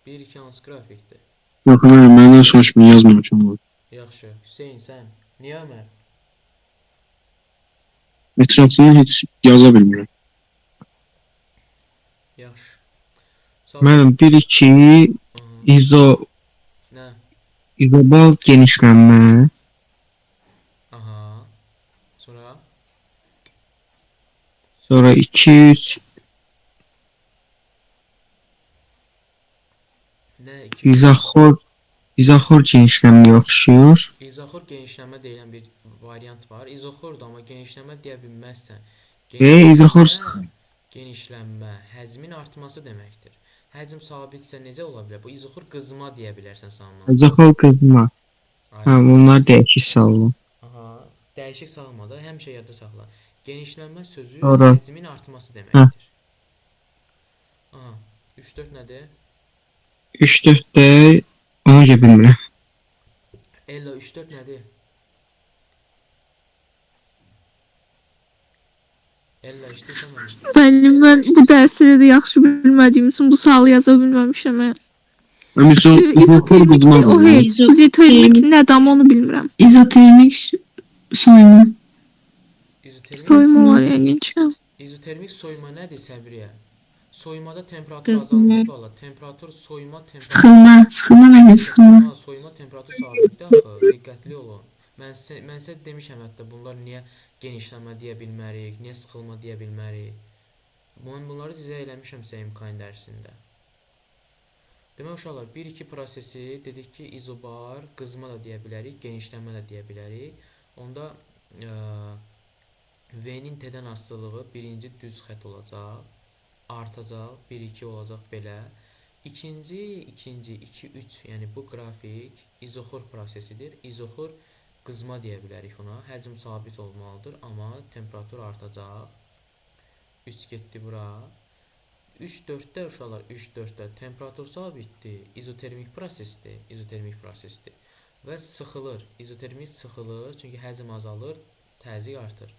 1-2 hansı qrafikdir? Yox, müəllim, məndən soruşmayın, yazmamışam. Yaxşı. Hüseyn sən. Niyə Ömər? Ətrafını heç yaza bilmirəm. Yaxşı. Müəllim, 1-2 Nə? izobal genişlənmə. Aha. Sonra? Sonra 2-3 Nə? izoxor genişlənməyə oxşuyur. İzoxor genişlənmə deyilən bir variant var. İzoxordur, amma genişlənmə deyə bilməzsən. İzoxor Genişlənmə həzmin artması deməkdir. Həcm sabitsə necə ola bilər? Bu izoxor qızma deyə bilərsən sanma. İzoxor qızma. Hə, bunlar dəyişik salma. Aha, dəyişik salmada həmişə yadda saxla. Genişlənmə sözü Doğru. həcmin artması deməkdir. Aha, 3-4 nədir? 3-4 də onu görə bilmirəm. Ella 3-4 nədir? Ella işləyirsən mən. Müəllim, mən bu dərsdə də yaxşı bilmədiyim üçün bu sualı yaza bilməmişəm. İzoxor qızma. O heç, izotermik nədir, amma onu bilmirəm. İzotermik soyma. Soyma var yəqin ki. İzotermik soyma nədir Səbriyə? Soymada temperatur Qızma. azalmır valla. Temperatur soyma temperatur. Sıxılma mənim sıxılma. Ha, soyma temperatur sabitdir axı. Diqqətli olun. Mən sizə demişəm hətta bunlar niyə genişlənmə deyə bilmərik, niyə sıxılma deyə bilmərik. Mən bunları izah eləmişəm sizə imkan dərsində. Demək uşaqlar 1-2 prosesi dedik ki izobar, qızma da deyə bilərik, genişlənmə də deyə bilərik. Onda V-nin T-dən asılılığı birinci düz xətt olacaq, artacaq, 1-2 olacaq belə. İkinci, 2-3, yəni bu qrafik izoxor prosesidir. İzoxor qızma deyə bilərik ona. Həcm sabit olmalıdır, amma temperatur artacaq. 3 getdi bura. 3-4-də uşaqlar, 3-4-də temperatur sabitdir, izotermik prosesdir və sıxılır. İzotermik sıxılır, çünki həcm azalır, təzyiq artır.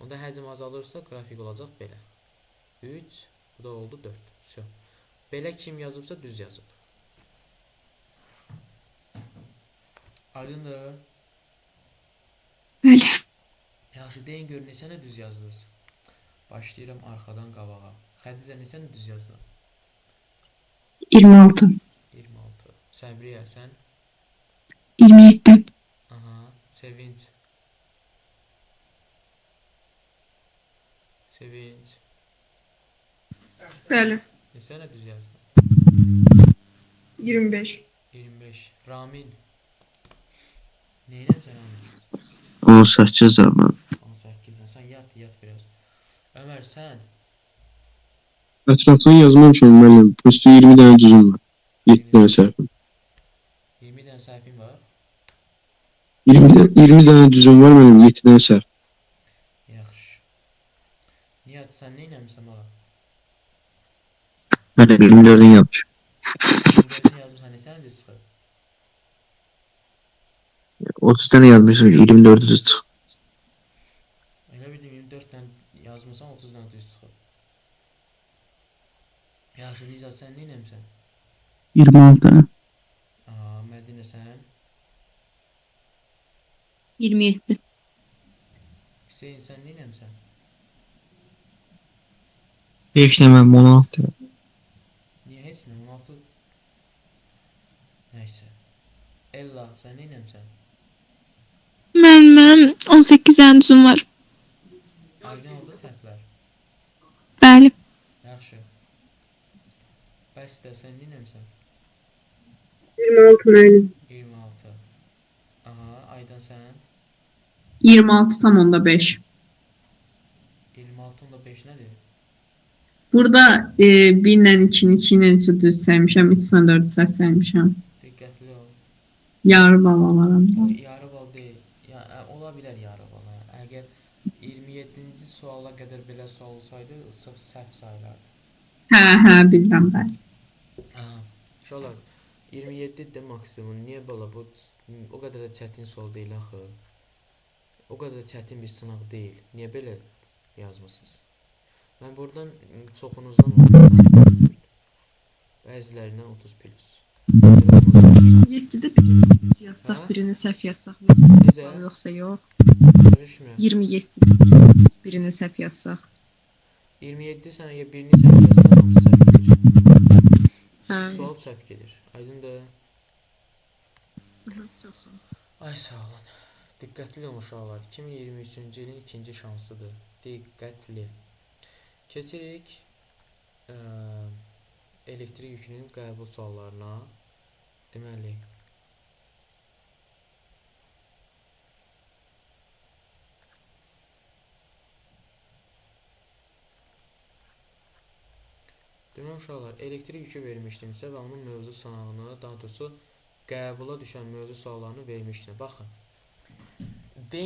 Onda həcm azalırsa qrafik olacaq belə. 3, bu da oldu 4. Всё. Belə kim yazıbsa düz yazıb. Aydındır? Bəli. Yaxşı, deyin gör neçəni düz yazdınız. Başlayıram arxadan qabağa. Xədicə neçəni düz yazdın? 26. 26. Səbriyə sən? 27. Aha, Sevinç. Sevinç. Bəli. Neçəni düz yazdın? 25. 25. Ramin. Neynəm sən Ramin? 18 zaman. 18'den. Sen yat biraz. Ömer sen? Ətrafdan yazmamışam müəllim. Prosto 20 dənə düzüm var. 7 dənə səhvim. 20 tane səhvin var. 20 dənə düzüm var müəllim, 7 dənə səhv. Yaxşı. Nihat sen neynəmişsən bana? Müəllim 24-ün yazmışam. 24'ünü yazmışsan neçəni düz çıxıb? 30 dənə yazmışam, 24 düz çıx. Elə bildim 24 tane yazmışsan 30 tane düz çıxıb. Yaxşı Liza sen neynəmişsən? 26. Aa, Mədinə sən? 27. Hüseyin sen neynəmişsən? 5 nəməm 16. Niyə heç nə? 16. Nəysə. Ella sen neynəmişsən? Mənim 18 dənə düzüm var. Aydın oldu səhvlər. Bəli. Yaxşı. Bəs də sən neynəmişsən? 26 müəllim. 26. Aha, Aydan sən? 26,5. 26.5 nədir? Burada 1 ilə 2-ni 2 ilə 3-ü düz saymışam, 3 ilə 4-ü səhv saymışam. Diqqətli ol. Yarı bal alaram. O yarı bal deyil. Ola bilər yarı bal. Əgər 27-ci suala qədər belə sual olsaydı, səhv sayılardı. Hə, bilirəm bəli. Aha. Uşaqlar, 27-də maksimum. Niyə belə bu o qədər də çətin sual deyil axı. O qədər də çətin bir sınaq deyil. Niyə belə yazmısınız? Mən buradan çoxunuzdan 30 yazdım. Bəzilərindən 30 plus. 7-də birini yazsaq, Hə? birini səhv yazsaq, Necə? yoxsa yox. Görüşmürəm. 27 birini səhv yazsaq. 27 sən əgər birini səhv yazsan, 6 səhv gedir. Hə. Sual səhv gedir. Aydındır? Çox sağ ol. Ay sağ olun. Diqqətli olun uşaqlar. 2023-cü ilin ikinci şansıdır. Diqqətli. Keçirik elektrik yükünün qəbul suallarına. Deməli, uşaqlar, elektrik yükü vermişdimsə və onun mövzu sınağını, daha doğrusu qəbula düşən mövzu suallarını vermişdim. Baxın. D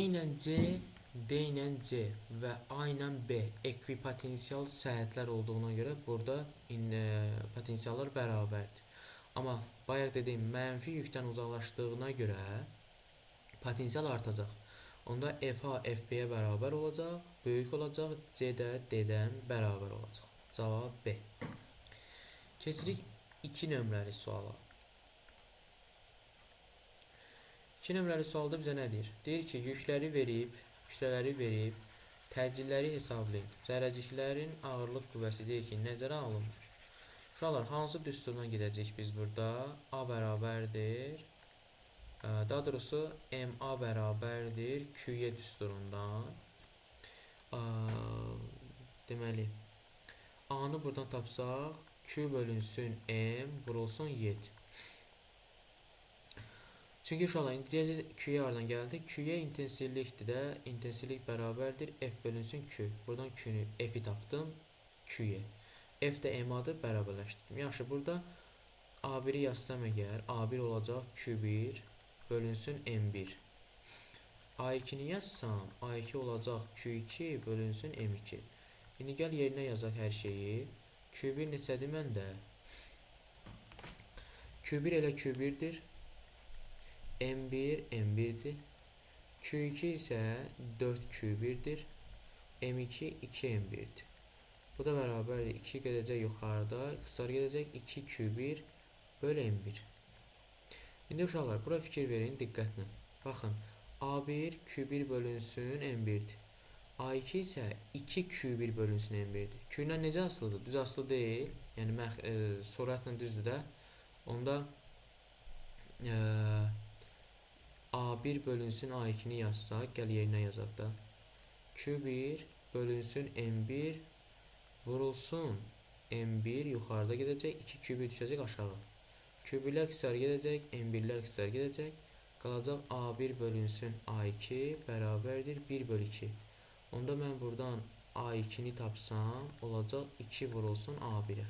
ilə C və A ilə B ekvipotensial səhətlər olduğuna görə burada potensiallar bərabərdir. Amma bayaq dediyim mənfi yükdən uzaqlaşdığına görə potensial artacaq. Onda FA FB-yə bərabər olacaq, böyük olacaq, C də D-dən bərabər olacaq. Cavab B. Keçirik 2 nömrəli suala. 2 nömrəli sualda bizə nə deyir? Deyir ki, yükləri verib, kütlələri verib, təcilləri hesablayın. Zərrəciklərin ağırlıq qüvvəsi deyir ki, nəzərə alınmır. Uşaqlar, hansı düsturdan gedəcək biz burada? A bərabərdir. Daha doğrusu MA bərabərdir QY düsturundan. Deməli, A-nı buradan tapsaq, Q bölünsün M vurulsun 7. Çünki uşaqlar, indi deyəcəksiniz Q-yə hardan gəldi? Q-yə intensivlikdir də, intensivlik bərabərdir F bölünsün Q. Buradan Q-nü, F-i tapdım Q-yə. F də M-adır, bərabərləşdirdim. Yaxşı, burada A1-i yazsam əgər, A1 olacaq Q1 bölünsün M1. A2-ni yazsam, A2 olacaq Q2 bölünsün M2. İndi gəl yerinə yazaq hər şeyi. Q1 neçədir məndə? Q1 elə Q1-dir. M1 M1-dir. Q2 isə 4Q1-dir. M2 2M1-dir. Bu da bərabərdir. 2 gedəcək yuxarıda, qısar gedəcək 2Q1 bölü M1. İndi uşaqlar, bura fikir verin diqqətlə. Baxın, A1 Q1 bölünsün M1-dir. A2 isə 2Q1 bölünsün M1-dir. Q-dən necə asılıdır? Düz asılı deyil. Yəni, surətlə düzdür də. Onda A1 bölünsün A2-ni yazsaq, gəl yerinə yazaq da. Q1 bölünsün M1 vurulsun M1 yuxarıda gedəcək, 2Q1 düşəcək aşağı. Q1-lər qısar gedəcək, M1-lər qısar gedəcək. Qalacaq A1 bölünsün A2 bərabərdir 1 bölü 2. Onda mən buradan A2-ni tapsam, olacaq 2 vurulsun A1-ə.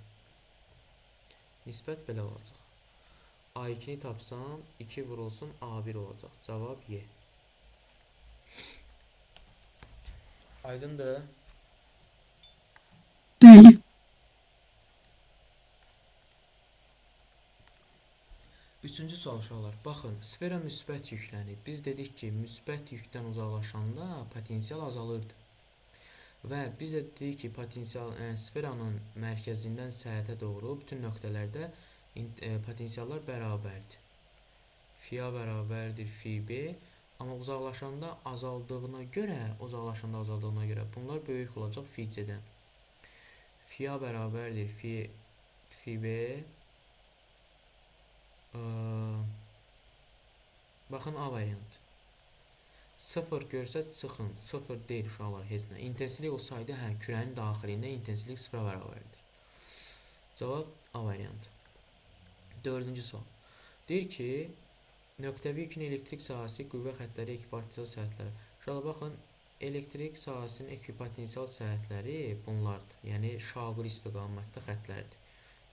Nisbət belə olacaq. A2-ni tapsam, 2 vurulsun A1 olacaq. Cavab Y. Aydındır? Bəli. Üçüncü sual uşaqlar. Baxın, sfera müsbət yüklənib. Biz dedik ki, müsbət yükdən uzaqlaşanda potensial azalırdı. Və biz də dedik ki, sferanın mərkəzindən səhətə doğru bütün nöqtələrdə potensiallar bərabərdir. Fi-A bərabərdir Fi-B. Amma uzaqlaşanda azaldığına görə bunlar böyük olacaq Fi-C-dən. Fi-A bərabərdir Fi-B. Baxın A variantı. 0 görsə çıxın. 0 deyil uşaqlar heç nə. İntensivlik olsaydı, kürənin daxilində intensivlik 0-a bərabərdir. Cavab A variantı. Dördüncü sual. Deyir ki, nöqtəvi yükün elektrik sahəsi, qüvvə xəttləri, ekvipotensial səhətləri. Uşaqlar baxın, elektrik sahəsinin ekvipotensial səhətləri bunlardır. Yəni şaquli istiqamətli xəttlərdir.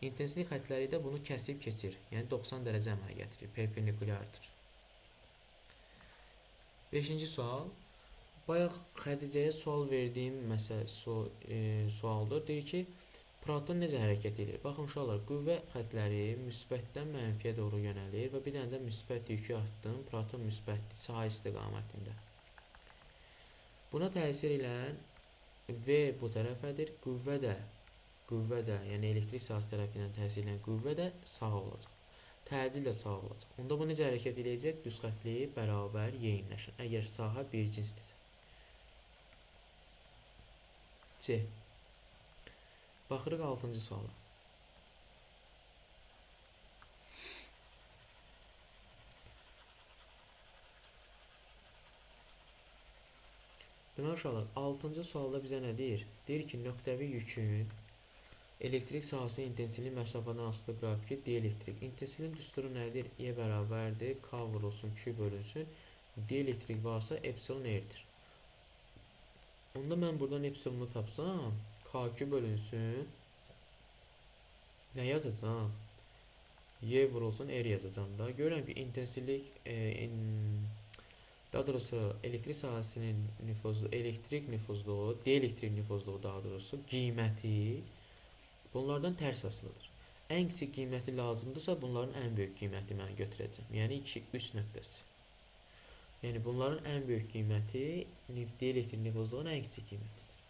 İntensivlik xəttləri də bunu kəsib keçir. Yəni 90 dərəcə əmələ gətirir, perpendikulyardır. 5-ci sual. Bayaq Xədicəyə sual verdiyim sualdır. Deyir ki, proton necə hərəkət edir? Baxın uşaqlar, qüvvə xəttləri müsbətdən mənfiyə doğru yönəlir və bir dənə də müsbət yükü atdım. Proton müsbətdir, sahə istiqamətində. Buna təsir edən V bu tərəfədir. Qüvvə də, yəni elektrik sahəsi tərəfindən təsir edən qüvvə də sağ olacaq. Təcil də sağ olacaq. Onda bu necə hərəkət edəcək? Düz xəttli bərabər yeyinləşir. Əgər sahə bir cinsdirsə. C. Baxırıq 6-cı suala. Deməli uşaqlar, 6-cı sualda bizə nə deyir? Deyir ki, nöqtəvi yükün elektrik sahəsinin intensivliyi məsafədən asılı qrafiki dielektrik. İntensivliyin düsturu nədir? E bərabərdir, K vurulsun, Q bölünsün. Dielektrik varsa epsilon R'dir. Onda mən buradan epsilonu tapsam, KQ bölünsün. Nə yazacağam? Y vurulsun, R yazacağım da. Görürəm ki, intensivlik, daha doğrusu elektrik sahəsinin nüfuzluğu, elektrik nüfuzluğu, dielektrik nüfuzluğu daha doğrusu qiyməti bunlardan tərs asılıdır. Ən kiçik qiyməti lazımdırsa, bunların ən böyük qiyməti mən götürəcəm. Yəni 3 nöqtəsi. Yəni bunların ən böyük qiyməti dielektrik nüfuzluğun ən kiçik qiymətidir.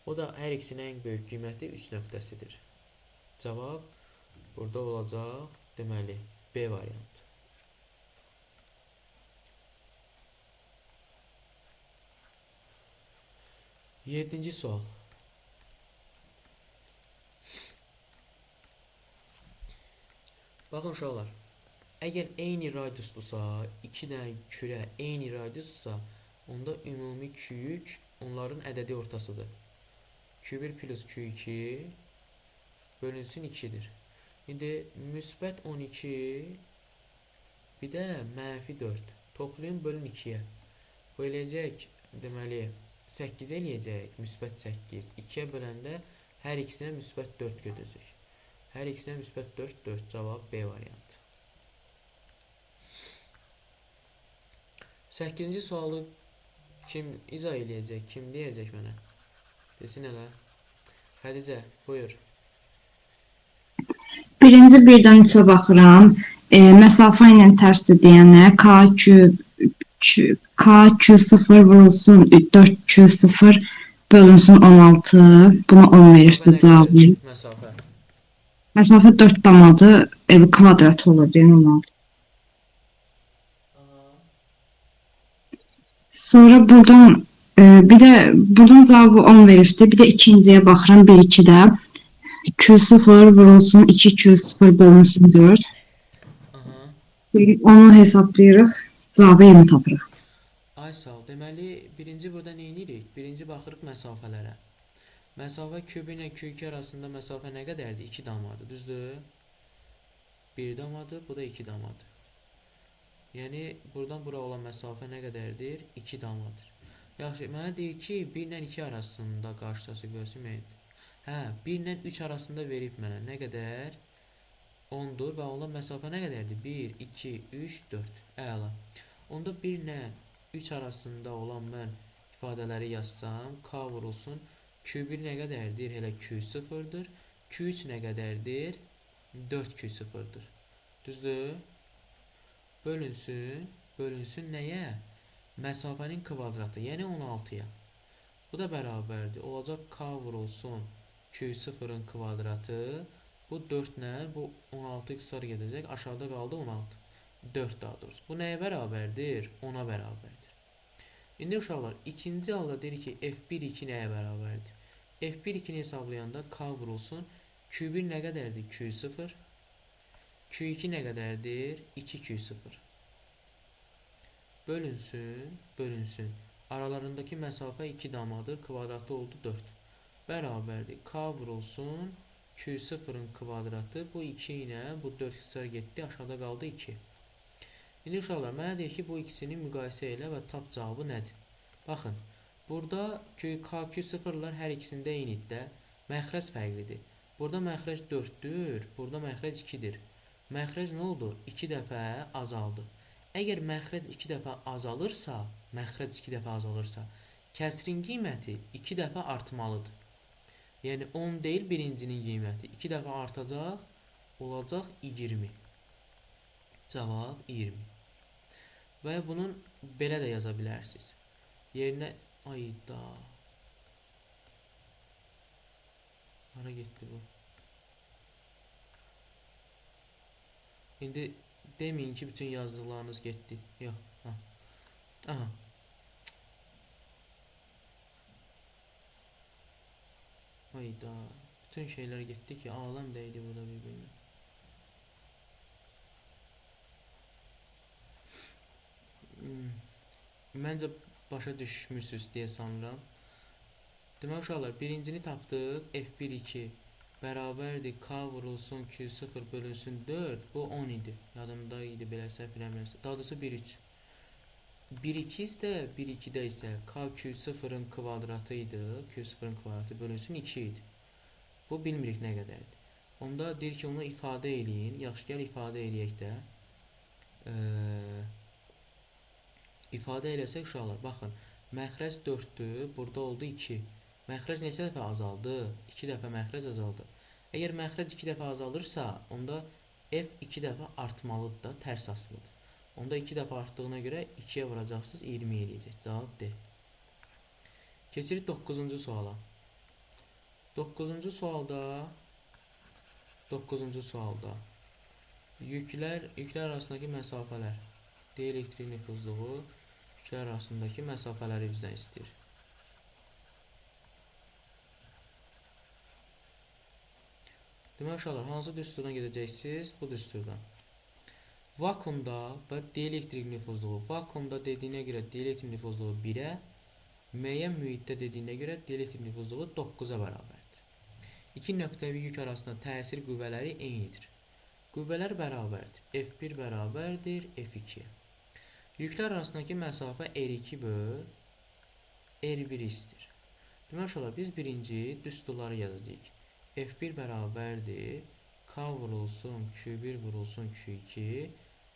O da hər ikisinin ən böyük qiyməti 3 nöqtəsidir. Cavab burada olacaq, deməli, B variantı. 7-ci sual. Baxın uşaqlar, əgər eyni radiusdursa, 2 dənə kürə eyni radiusdursa, onda ümumi yük onların ədədi ortasıdır. Q1 plus Q2 bölünsün 2-dir. İndi müsbət 12 Bir də -4. Toplayın bölün 2-yə. Bu eləyəcək, deməli 8 eləyəcək, müsbət 8. 2-yə böləndə hər ikisinə müsbət 4 gedəcək. Hər ikisinə müsbət 4, 4. Cavab B variantı. 8-ci sualı kim izah eləyəcək, kim deyəcək mənə? Desin elə. Xədicə, buyur. Birinci birdən 3-ə baxıram. Məsafə ilə tərsdir deyənə K2 0 vurulsun 4Q 0 bölünsün 16. Buna 10 verirdi cavabı. Məsafə. Məsafə 4 damadı kvadrat olur deyən 16. Sonra buradan bir de buradan cevabı 10 verirdi. Bir de ikinciye baxıram 1-2-də. Q0 vurulsun 2Q0 bölünsün 4. Aha. Onu hesablayırıq. Cavabı 20 tapırıq. Ay sağ ol. Deməli, birinci burada nə edirik? Birinci baxırıq məsafələrə. Məsafə Q1 ilə Q2 arasında məsafə nə qədərdir? 2 damadır, düzdür? 1 damadır, bu da 2 damadır. Yəni, buradan bura olan məsafə nə qədərdir? 2 damadır. Yaxşı, mənə deyir ki, 1 ilə 2 arasında qarşıdası görsün. Hə, 1 ilə 3 arasında verib mənə. Nə qədər? 10-dur və olan məsafə nə qədərdir? 1, 2, 3, 4. Əla. Onda 1 ilə 3 arasında olan mən ifadələri yazsam, K vurulsun. Q1 nə qədərdir? Elə Q0-dır. Q3 nə qədərdir? 4Q0-dır. Düzdür? Bölünsün nəyə? Məsafənin kvadratı, yəni 16-ya. Bu da bərabərdir. Olacaq K vurulsun Q0-ın kvadratı. Bu 4 nə? Bu 16 qısar gedəcək. Aşağıda qaldı 16. 4 daha doğrusu. Bu nəyə bərabərdir? 10-a bərabərdir. İndi uşaqlar, ikinci halda deyir ki, F1-2 nəyə bərabərdir? F1-2-ni hesablayanda K vurulsun. Q1 nə qədərdir? Q0. Q2 nə qədərdir? 2Q0. Bölünsün. Aralarındakı məsafə 2 damadır. Kvadratı oldu 4. Bərabərdir. K vurulsun. Q0-ın kvadratı. Bu 2 ilə bu 4 qısar getdi. Aşağıda qaldı 2. İndi uşaqlar, mənə deyir ki, bu ikisini müqayisə elə və tap cavabı nədir? Baxın, burada KQ0-lar hər ikisində eynidir də. Məxrəc fərqlidir. Burada məxrəc 4-dür. Burada məxrəc 2-dir. Məxrəc nə oldu? 2 dəfə azaldı. Əgər məxrəc 2 dəfə azalırsa, kəsrin qiyməti 2 dəfə artmalıdır. Yəni 10 deyil birincinin qiyməti. 2 dəfə artacaq, olacaq 20. Cavab 20. Və bunun belə də yaza bilərsiniz. Yerinə ayda. Hara getdi bu? İndi deməyin ki, bütün yazdıqlarınız getdi. Yox. Aha. Ayda. Bütün şeyler getdi ki, aləm dəydi burada bir-birinə. Məncə başa düşmürsünüz deyə sanıram. Demək uşaqlar, birincini tapdıq. F1-2 bərabərdir. K vurulsun Q0 bölünsün 4. Bu 10 idi. Yadımda idi belə səhv eləmirəmsə. Daha doğrusu 1-3. 1-2 isə 1-2-də isə K Q0-ın kvadratı idi. Q0-ın kvadratı bölünsün 2 idi. Bu bilmirik nə qədərdir. Onda deyir ki, onu ifadə eləyin. Yaxşı, gəl ifadə eləyək də. İfadə eləsək uşaqlar, baxın, məxrəc 4-dür, burada oldu 2. Məxrəc neçə dəfə azaldı? 2 dəfə məxrəc azaldı. Əgər məxrəc 2 dəfə azalırsa, onda F 2 dəfə artmalıdır da, tərs asılıdır. Onda 2 dəfə artdığına görə 2-yə vuracaqsınız, 20 eləyəcək. Cavab D. Keçirik 9-cu suala. 9-cu sualda yüklər arasındakı məsafələr, elektrik nüfuzluğu, yüklər arasındakı məsafələri bizdən istəyir. Demək uşaqlar, hansı düsturdan gedəcəksiniz? Bu düsturdan. Vakuumda və dielektrik nüfuzluğu. Vakuumda dediyinə görə dielektrik nüfuzluğu 1-ə, müəyyən mühitdə dediyinə görə dielektrik nüfuzluğu 9-a bərabərdir. İki nöqtəvi yük arasında təsir qüvvələri eynidir. Qüvvələr bərabərdir. F1 bərabərdir F2. Yüklər arasındakı məsafə R2 böl R1 istir. Demək olar, biz birinci düsturları yazacağıq. F1 bərabərdir K vurulsun Q1 vurulsun Q2.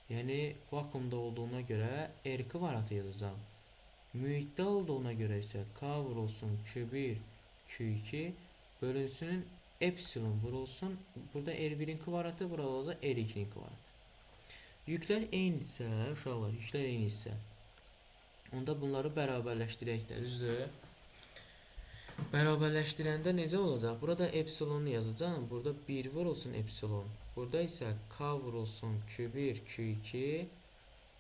Yəni vakuumda olduğuna görə R kvadratı yazacağım. Mühitdə olduğuna görə isə K vurulsun Q1 Q2 bölünsün epsilon vurulsun. Burada R1'in kvadratı, burada da R2'nin kvadratı. Yüklər eynidirsə, uşaqlar, yüklər eynidirsə, onda bunları bərabərləşdirək də, düzdür? Bərabərləşdirəndə necə olacaq? Burada epsilonu yazacağım. Burada 1 vurulsun epsilon. Burada isə K vurulsun Q1 Q2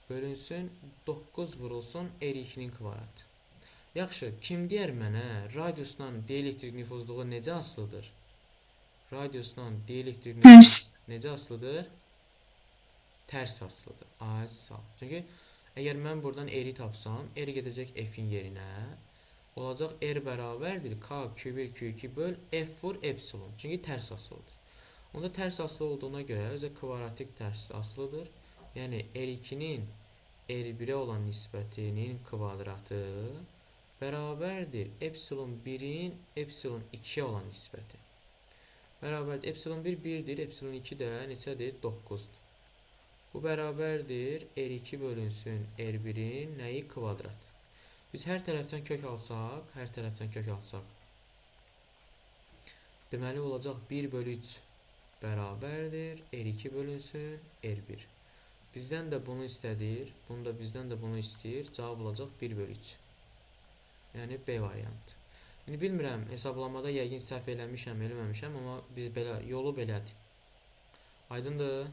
bölünsün 9 vurulsun R2'nin kvadratı. Yaxşı, kim deyər mənə radiusdan dielektrik nüfuzluğu necə asılıdır? Radiusdan dielektrik nüfuzluğu necə asılıdır? Tərs asılıdır. Ağac sağ. Çünki əgər mən buradan R-i tapsam, R gedəcək F-in yerinə. Olacaq R bərabərdir K Q1 Q2 böl F vur epsilon. Çünki tərs asılıdır. Onda tərs asılı olduğuna görə özə kvadratik tərs asılıdır. Yəni R2-nin R1-ə olan nisbətinin kvadratı bərabərdir epsilon 1-in epsilon 2-yə olan nisbəti. Bərabərdir epsilon 1 1-dir, epsilon 2 də neçədir? 9-dur. Bu bərabərdir R2 bölünsün R1'in nəyi? Kvadrat. Biz hər tərəfdən kök alsaq, deməli olacaq 1 bölü 3 bərabərdir R2 bölünsün R1. Bizdən də bunu istədir, bizdən də bunu istəyir. Cavab olacaq 1 bölü 3. Yəni B variantı. İndi bilmirəm, hesablamada yəqin səhv eləmişəm, eləməmişəm, amma biz belə, yolu belədir. Aydındır?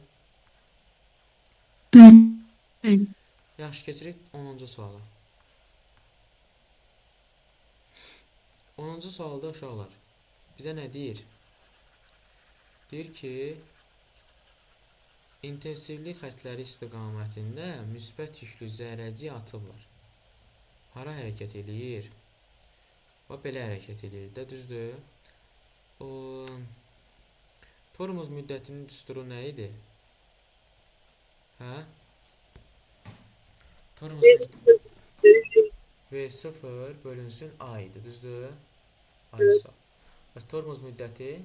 Yaxşı, keçirik 10-cu suala. 10-cu sualda uşaqlar bizə nə deyir? Deyir ki, intensivlik xətləri istiqamətində müsbət yüklü zərrəcik atıblar. Hara hərəkət eləyir? Və belə hərəkət eləyir də, düzdür? Tormuz müddətinin düsturu nə idi? Hə? V0 bölünsün A idi, düzdür? A tormuz müddəti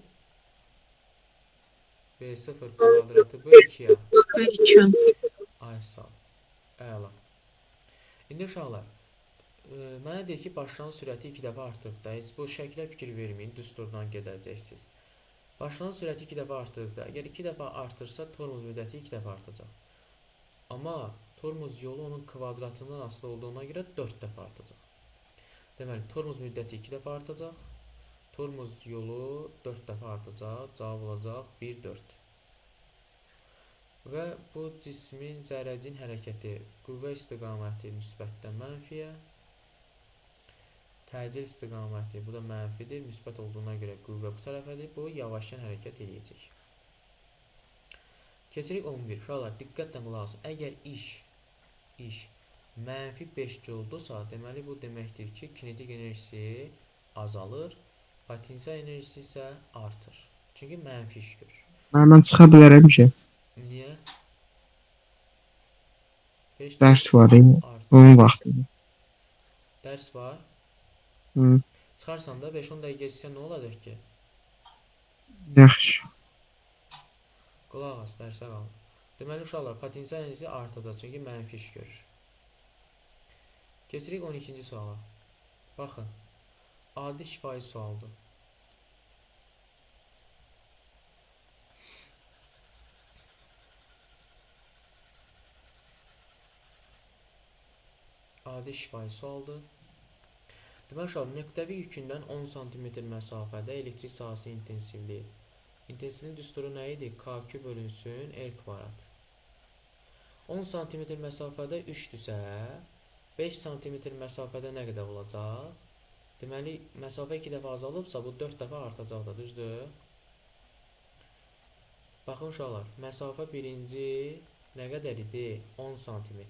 V0 kvadratı böl 2'ya. Ay sağ. Əla. İndi uşaqlar, mənə deyir ki, başlanğıc sürəti 2 dəfə artırdıqda, heç bu şəklə fikir verməyin, düsturdan gedəcəksiniz. Başlanğıc sürəti 2 dəfə artırdıqda, əgər 2 dəfə artırsa, tormuz müddəti 2 dəfə artacaq. Amma tormuz yolu onun kvadratından asılı olduğuna görə 4 dəfə artacaq. Deməli, tormuz müddəti 2 dəfə artacaq. Tormuz yolu 4 dəfə artacaq. Cavab olacaq 1, 4. Və bu cismin zərrəcin hərəkəti qüvvə istiqaməti müsbətdən mənfiyə. Təcil istiqaməti, bu da mənfidir. Müsbət olduğuna görə qüvvə bu tərəfədir. Bu yavaşdan hərəkət edəcək. Keçirik 11. Uşaqlar, diqqətlə qulaq asın. Əgər iş mənfi 5 joule-dursa, deməli bu deməkdir ki, kinetik enerjisi azalır, potensial enerjisi isə artır. Çünki mənfi iş görür. Mən çıxa bilərəm ki. Niyə? Dərs var, onun vaxtıdır. Dərs var? Çıxarsan da 5-10 dəqiqə geçsə nə olacaq ki? Yaxşı. Qulaq as, dərsə qalın. Deməli, uşaqlar, potensial enerjisi artacaq, çünki mənfi iş görür. Keçirik 12-ci suala. Baxın, adi şifahi sualdır. Adi şifahi sualdır. Deməli, uşaqlar, nöqtəvi yükündən 10 cm məsafədə elektrik sahəsi intensivliyi. İntensivliyin düsturu nə idi? K2 bölünsün R kvadrat. 10 cm məsafədə 3-dürsə, 5 cm məsafədə nə qədər olacaq? Deməli, məsafə 2 dəfə azalıbsa, bu 4 dəfə artacaq da, düzdür? Baxın uşaqlar, məsafə birinci nə qədər idi? 10 cm.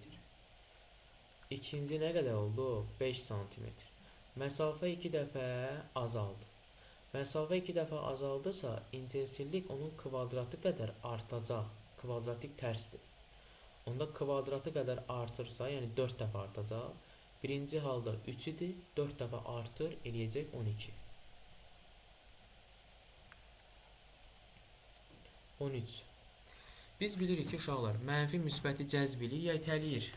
İkinci nə qədər oldu? 5 cm. Məsafə 2 dəfə azaldı. Məsafə 2 dəfə azaldısa, intensivlik onun kvadratı qədər artacaq. kvadratik tərsdir. Onda kvadratı qədər artırsa, yəni 4 dəfə artacaq. Birinci halda 3 idi, 4 dəfə artır, eləyəcək 12. 13. Biz bilirik ki, uşaqlar, mənfi müsbəti cəzb eləyir, ya itələyir.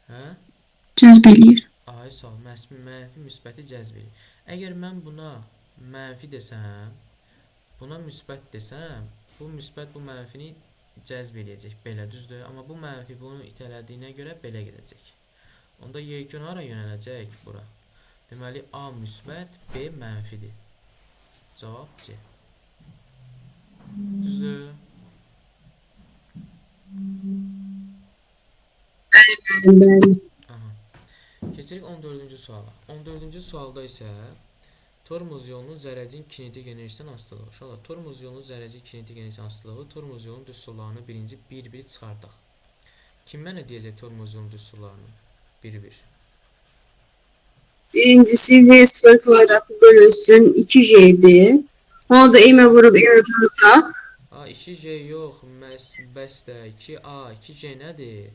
Hə? Cəzb eləyir. Ay sağ ol, mənfi müsbəti cəzb eləyir. Əgər mən buna mənfi desəm, buna müsbət desəm, bu müsbət bu mənfini cəzb eləyəcək, belə düzdür. Amma bu mənfi bunu itələdiyinə görə belə gedəcək. Onda yekun hara yönələcək? Bura. Deməli, A müsbət, B mənfidir. Cavab C. Düzdür. Bəli. Aha. Keçirik 14-cü suala. 14-cü sualda isə tormuz yolunun zərrəcin kinetik enerjisindən asılılığı. Uşaqlar, tormuz yolunun zərrəcin kinetik enerjisindən asılılığı, tormuz yolunun düz sularını birinci bir-bir çıxardaq. Kim mənə deyəcək tormuz yolunun düz sularını? Bir-bir. Birincisi V0 kvadratı bölünsün 2J'dir. Onu da M-ə vurub M-ə bölsək. 2J yox, bəs də 2A, 2J nədir?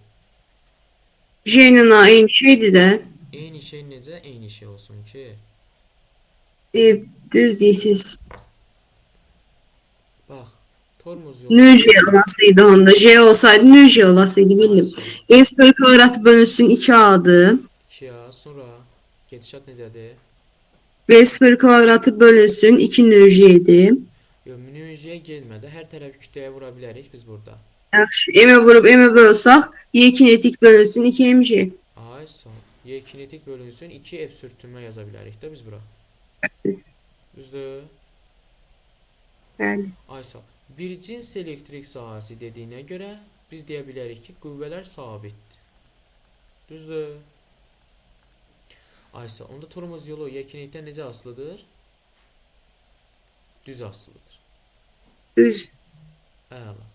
J ilə A eyni şeydir də. Eyni şey necə eyni şey olsun ki? Düz deyirsiniz. Bax, tormuz yolu... Nöj olasıydı onda. J olsaydı nöj olasıydı bildim. V0 kvadratı bölünsün 2A'dır. 2A, sonra gedişat necədir? V0 kvadratı bölünsün 2 nöjdir. Yox, nöjəyə gelmədə hər tərəf kütləyə vura bilərik biz burada. Yaxşı. M-ə vurub M-ə bölsək, Y kinetik bölünsün 2mJ. Ay sağ ol. Y kinetik bölünsün 2 F sürtünmə yaza bilərik də biz bura. Düzdür? Bəli. Ay sağ ol. Bir cins elektrik sahəsi dediyinə görə biz deyə bilərik ki, qüvvələr sabitdir. Düzdür? Ay sağ ol. Onda tormuz yolu Y kinetikdən necə asılıdır? Düz asılıdır. Düz. Əla.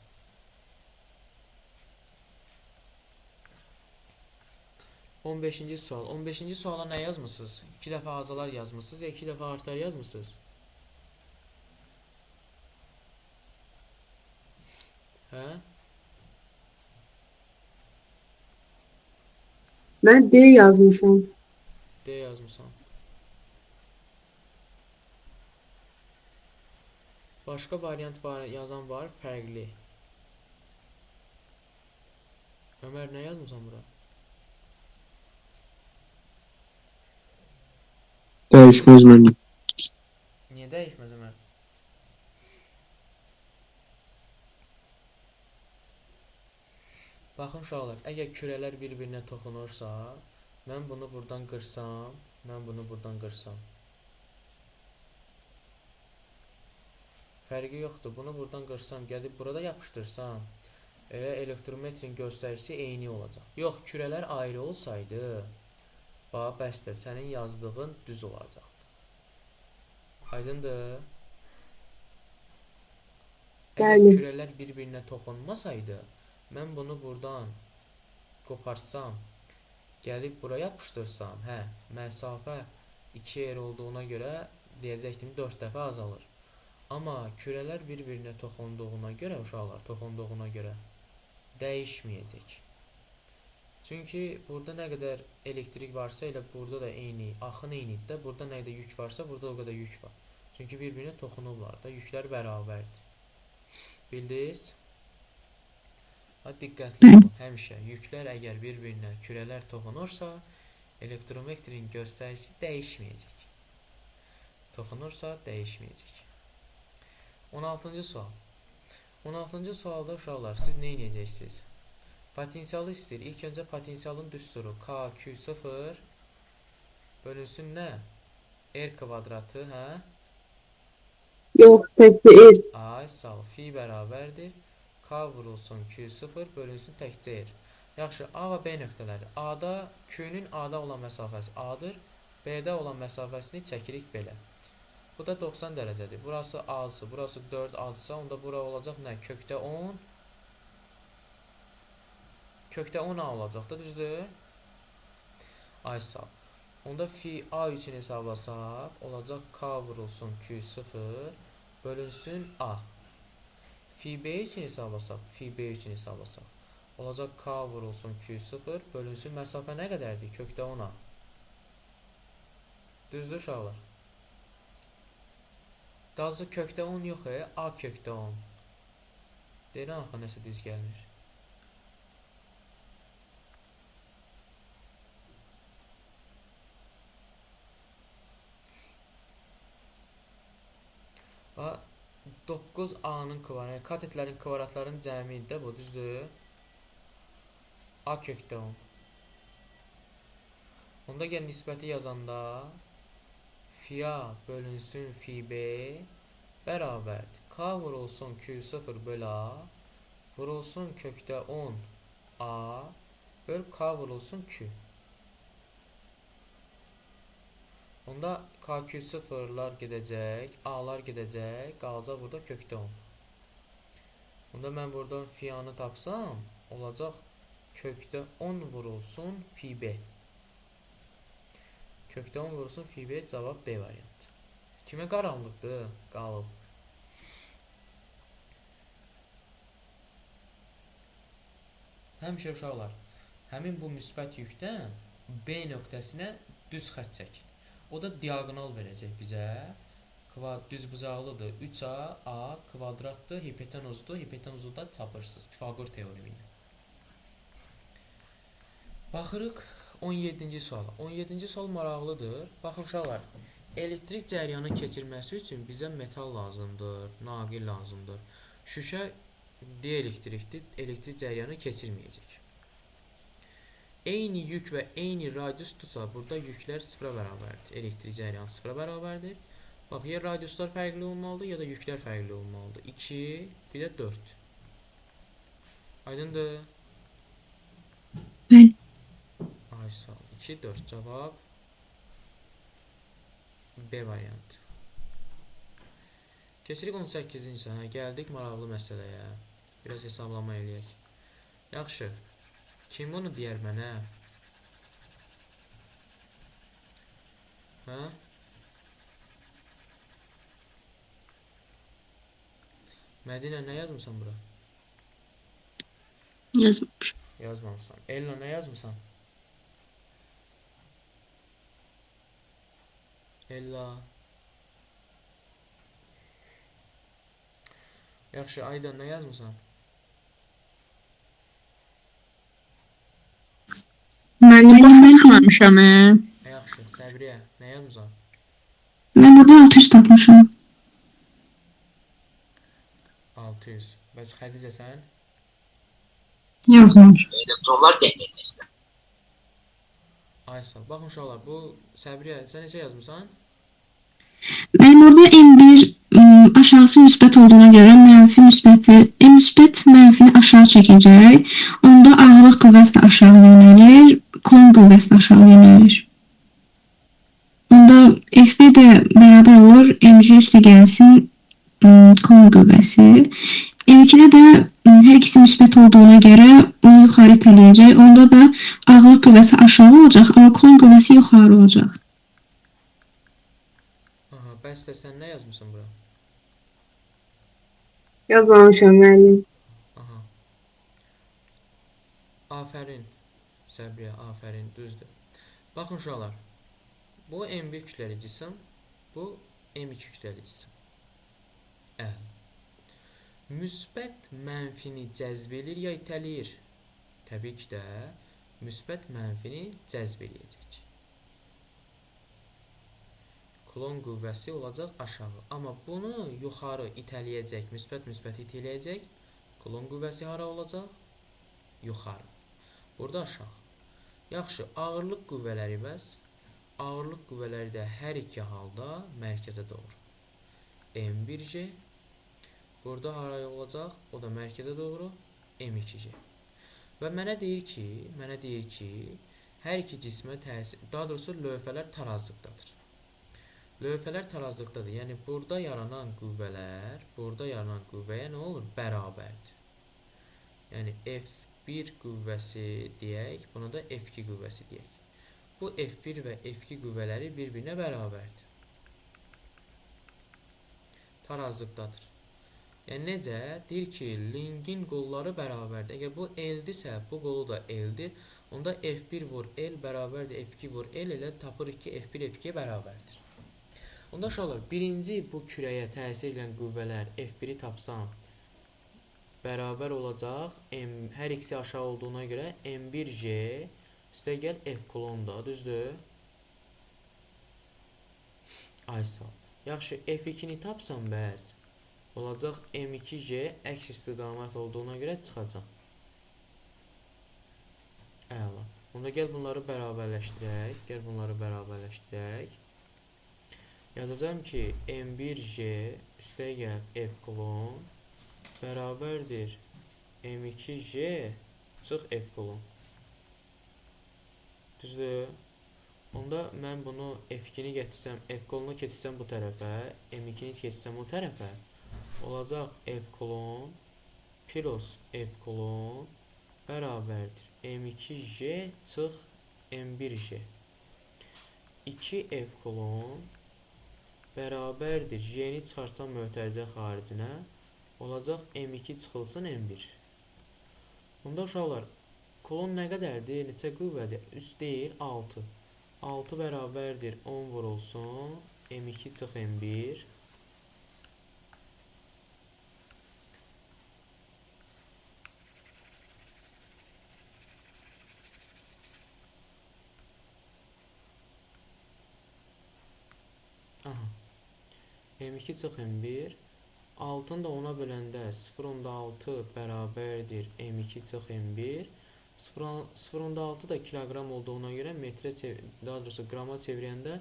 On beşinci sual. 15-ci suala nə yazmısınız? 2 dəfə azalar yazmısınız ya 2 dəfə artar yazmısınız? Hə? Mən D yazmışam. D yazmısan. Başqa variant var, yazan var, fərqli. Ömər nə yazmısan bura? Dəyişməz mənim. Niyə dəyişməz Ömər? Baxın uşaqlar, əgər kürələr bir-birinə toxunursa, mən bunu buradan qırsam, mən bunu buradan qırsam. Fərqi yoxdur, bunu buradan qırsam, gəlib burada yapışdırsam, elektrometrin göstəricisi eyni olacaq. Yox, kürələr ayrı olsaydı, bəs də sənin yazdığın düz olacaqdır. Aydındır? Əgər Bəli. kürələr bir-birinə toxunmasaydı, mən bunu buradan qoparsam, gəlib buraya yapışdırsam, məsafə 2R olduğuna görə deyəcəkdim 4 dəfə azalır. Amma kürələr bir-birinə toxunduğuna görə, uşaqlar, toxunduğuna görə dəyişməyəcək. Çünki burada nə qədər elektrik varsa, elə burada da eyni, axın eynidir də, burada nə qədər yük varsa, burada o qədər yük var. Çünki bir-birinə toxunurlar da, yüklər bərabərdir. Bildiniz? Diqqətli olun, həmişə yüklər əgər bir-birinə kürələr toxunursa, elektrometrin göstəricisi dəyişməyəcək. Toxunursa dəyişməyəcək. 16-cı sual. 16-cı sualda uşaqlar, siz nə edəcəksiniz? Potensialı istəyir. İlk öncə potensialın düsturu KQ0 bölünsün nə? R kvadratı, hə? Yox, təkcə R. Ay, sağ ol. Fi bərabərdir. K vurulsun Q0 bölünsün təkcə R. Yaxşı, A və B nöqtələri. A-da, Q-nin A-da olan məsafəsi A-dır. B-də olan məsafəsini çəkirik belə. Bu da 90 dərəcədir. Burası A-sı, burası 4 A-dısa, onda bura olacaq nə? Kökdə 10. Kökdə 10 A olacaq da, düzdür? Ay sağ ol. Onda fi A üçün hesablasaq, olacaq K vurulsun Q0 bölünsün A. Fi B üçün hesablasaq, fi B üçün hesablasaq. Olacaq K vurulsun Q0 bölünsün məsafə nə qədərdir? Kökdə 10A. Düzdür uşaqlar? Dazı kökdə 10 yox, A kökdə 10. Deyirəm axı nəsə düz gəlmir. Və 9A-nın kvadratı, katetlərin kvadratlarının cəmidir də bu, düzdür? A kökdə 10. Onda gəl nisbəti yazanda fi A bölünsün fi B bərabərdir. K vurulsun Q0 böl A vurulsun kökdə 10 A böl K vurulsun Q. Onda KQ0'lar gedəcək, A'lar gedəcək, qalacaq burada kökdə 10. Onda mən buradan fi A-nı tapsam, olacaq kökdə 10 vurulsun fi B. Kökdə 10 vurulsun fi B, cavab B variantı. Kimə qaranlıqdır? Qalıb. Həmişə uşaqlar, həmin bu müsbət yükdən B nöqtəsinə düz xətt çəkin. O da diagonal verəcək bizə. Düz bucaqlıdır. 3A, A kvadratdır, hipotenuzdur. Hipotenuzu da tapırsınız. Pifagor teoremi ilə. Baxırıq 17-ci suala. 17-ci sual maraqlıdır. Baxın uşaqlar, elektrik cəryanı keçirməsi üçün bizə metal lazımdır, naqil lazımdır. Şüşə dielektrikdir, elektrik cəryanı keçirməyəcək. Eyni yük və eyni radiusdursa, burada yüklər sıfıra bərabərdir. Elektrik cəryanı sıfıra bərabərdir. Bax, ya radiuslar fərqli olmalıdır, ya da yüklər fərqli olmalıdır. 2, bir də 4. Aydındır? Bəli. Ay sağ ol. 2, 4 cavab B variantı. Keçirik 18-ci sənə. Gəldik maraqlı məsələyə. Biraz hesablama eləyək. Yaxşı. Kim bunu deyər mənə? Hə? Mədinə, nə yazmısan bura? Yazmış. Yazmamışsan. Elna, nə yazmısan? Ella. Yaxşı, Aydan, nə yazmısan? Müəllim başa düşməmişəm. Yaxşı, Səbriyə, nə yazmısan? Mən burada 600 tapmışam. 600. Bəs Xədicə sən? Yazmamış. Aysel. Baxın uşaqlar, bu Səbriyə, sən neçə yazmısan? Mənim orada M1 aşağısı müsbət olduğuna görə mənfi müsbəti, müsbət mənfini aşağı çəkəcək. Onda ağırlıq qüvvəsi də aşağı yönəlir, klon qüvvəsi də aşağı yönəlir. Onda F1 də bərabər olur, mg üstə gəlsin klon qüvvəsi. M2-də də hər ikisi müsbət olduğuna görə onu yuxarı itələyəcək. Onda da ağırlıq qüvvəsi aşağı olacaq, amma klon qüvvəsi yuxarı olacaq. Aha, bəs də sən nə yazmısan bura? Yazmamışam müəllim. Aha. Afərin. Səbriyə, afərin, düzdür. Baxın uşaqlar. Bu M1 kütləli cisim, bu M2 kütləli cisim. Müsbət mənfini cəzb edir ya itələyir? Təbii ki də müsbət mənfini cəzb eləyəcək. Klon qüvvəsi olacaq aşağı. Amma bunu yuxarı itələyəcək, müsbəti itələyəcək. Klon qüvvəsi hara olacaq? Yuxarı. Burada aşağı. Yaxşı, ağırlıq qüvvələri bəs? Ağırlıq qüvvələri də hər iki halda mərkəzə doğru. M1J. Burada haraya olacaq? O da mərkəzə doğru. M2J. Və mənə deyir ki, hər iki cismə təsir, daha doğrusu lövhələr tarazlıqdadır. Lövhələr tarazlıqdadır. Yəni burada yaranan qüvvələr, burada yaranan qüvvəyə nə olur? Bərabərdir. Yəni F1 qüvvəsi deyək, buna da F2 qüvvəsi deyək. Bu F1 və F2 qüvvələri bir-birinə bərabərdir. tarazlıqdadır. Yəni necə? Deyir ki, lingin qolları bərabərdir. Əgər bu L-dirsə, bu qolu da L-dir. Onda F1 vur L bərabərdir F2 vur L ilə tapırıq ki, F1 F2-yə bərabərdir. Onda uşaqlar, birinci bu kürəyə təsir edən qüvvələr F1-i tapsam bərabər olacaq. Hər ikisi aşağı olduğuna görə M1J üstə gəl F kolonda, düzdür? Ay sağ. Yaxşı, F2-ni tapsam bəs olacaq M2J əks istiqamət olduğuna görə çıxacaq. Əla. Onda gəl bunları bərabərləşdirək. Gəl bunları bərabərləşdirək. Yazacağım ki, M1J üstə gəl F kolon bərabərdir M2J çıx F kolon. Düzdür? Onda mən bunu F2-ni gətirsəm, F kolonu keçirsəm bu tərəfə, M2-ni keçirsəm o tərəfə, olacaq F kolon plus F kolon bərabərdir M2J çıx M1J. 2F kolon bərabərdir J-ni çıxarsam mötərizə xaricinə, olacaq M2 çıxılsın M1. Onda uşaqlar, kolon nə qədərdir? Neçə qüvvədir? Üst deyil, 6. 6 bərabərdir 10 vurulsun M2 çıx M1. Aha. M2 çıx M1. 6-nı da 10-a böləndə 0.6 bərabərdir M2 çıx M1. 0.6 da kilogram olduğuna görə metrə daha doğrusu qrama çevirəndə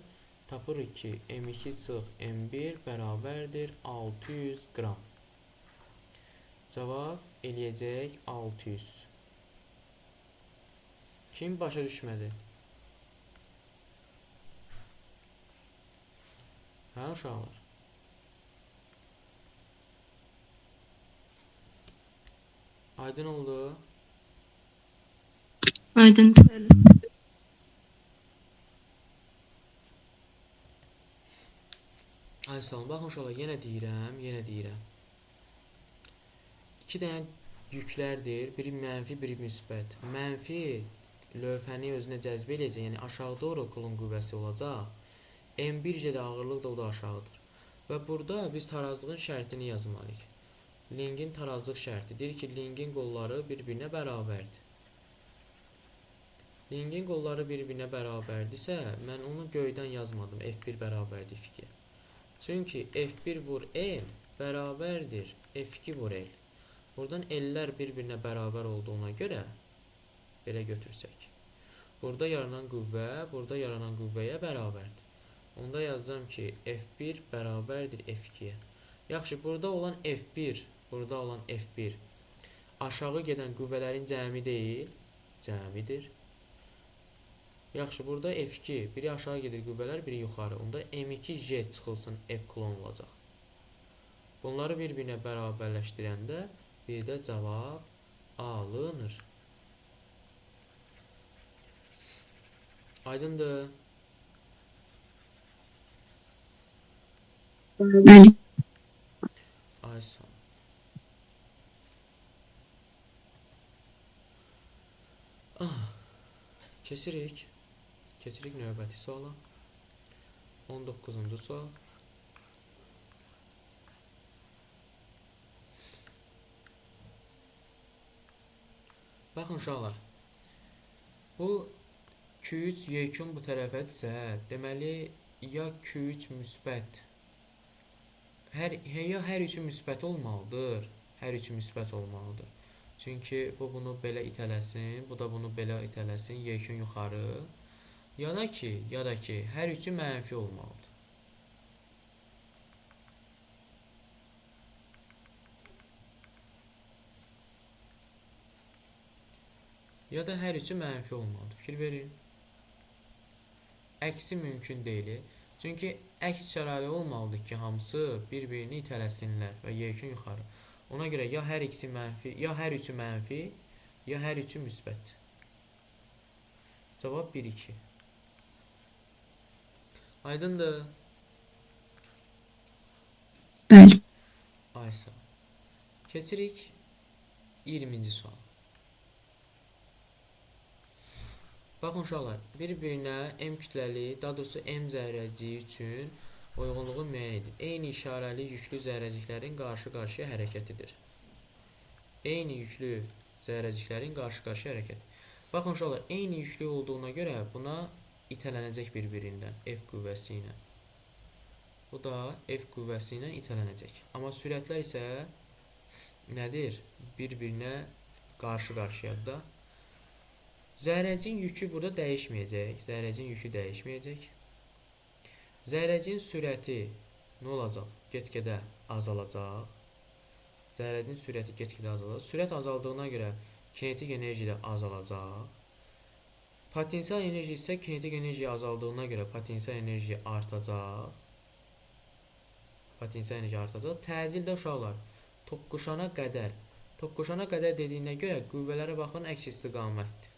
tapırıq ki, M2 çıx M1 bərabərdir 600 qram. Cavab eləyəcək 600. Kim başa düşmədi? Hə uşaqlar? Aydın oldu? Aydın. Ay sağ olun. Baxın uşaqlar, yenə deyirəm. 2 dənə yüklərdir. Biri mənfi, biri müsbət. Mənfi lövhəni özünə cəzb eləyəcək. Yəni aşağı doğru kolon qüvvəsi olacaq. M1J də ağırlıq da o da aşağıdır. Və burada biz tarazlığın şərtini yazmalıyıq. Lingin tarazlıq şərti deyir ki, lingin qolları bir-birinə bərabərdir. Lingin qolları bir-birinə bərabərdirsə, mən onu göydən yazmadım. F1 bərabərdir F2. Çünki F1 vur L bərabərdir F2 vur L. Buradan L'lər bir-birinə bərabər olduğuna görə belə götürsək. Burada yaranan qüvvə, burada yaranan qüvvəyə bərabərdir. Onda yazacağım ki, F1 bərabərdir F2-yə. Yaxşı, burada olan F1, burada olan F1 aşağı gedən qüvvələrin cəmi deyil, cəmidir. Yaxşı, burada F2, biri aşağı gedir qüvvələr, biri yuxarı. Onda M2J çıxılsın F kolon olacaq. Bunları bir-birinə bərabərləşdirəndə bir də cavab alınır. Aydındır? Bəli. Ay sağ ol. Kesirik növbəti suala. 19-cu sual. Baxın uşaqlar. Bu Q3 yekun bu tərəfədirsə, deməli ya Q3 müsbət hər üçü müsbət olmalıdır. Hər üçü müsbət olmalıdır. Çünki bu bunu belə itələsin, bu da bunu belə itələsin, yekun yuxarı. Ya da ki, hər üçü mənfi olmalıdır. Ya da hər üçü mənfi olmalıdır. Fikir verin. Əksi mümkün deyil. Çünki əks şəraiti olmalıdır ki, hamısı bir-birini itələsinlər və yekun yuxarı. Ona görə ya hər ikisi mənfi, ya hər üçü mənfi, ya hər üçü müsbət. Cavab 1-2. Aydındır? Bəli. Aysa. Keçirik 20-ci sual. Baxın uşaqlar, bir-birinə M kütləli, daha doğrusu M zərrəciyi üçün uyğunluğu müəyyən edin. Eyni işarəli yüklü zərrəciklərin qarşı-qarşıya hərəkətidir. Eyni yüklü zərrəciklərin qarşı-qarşıya hərəkəti. Baxın uşaqlar, eyni yüklü olduğuna görə buna itələnəcək bir-birindən F qüvvəsi ilə. Bu da F qüvvəsi ilə itələnəcək. Amma sürətlər isə nədir? Bir-birinə qarşı-qarşıyadır da. Zərrəcin yükü burada dəyişməyəcək. Zərrəcin yükü dəyişməyəcək. Zərrəcin sürəti nə olacaq? Get-gedə azalacaq. Zərrəcin sürəti get-gedə azalacaq. Sürət azaldığına görə kinetik enerji də azalacaq. Potensial enerji isə kinetik enerji azaldığına görə potensial enerji artacaq. Potensial enerji artacaq. Təcildə uşaqlar toqquşana qədər. Toqquşana qədər dediyinə görə qüvvələrə baxın, əks istiqamətdir.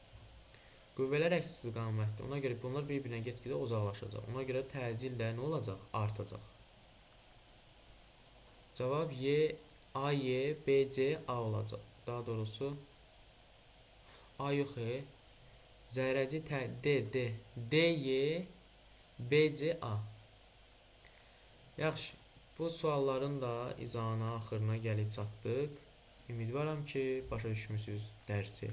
Qüvvələr əks istiqamətdir. Ona görə bunlar bir-birinə get-gedə uzaqlaşacaq. Ona görə təcil də nə olacaq? Artacaq. Cavab A, Y, B, C, A olacaq. Daha doğrusu A yox, zərrəci D, Y, B, C, A. Yaxşı. Bu sualların da izahına, axırına gəlib çatdıq. Ümidvaram ki, başa düşmüsünüz dərsi.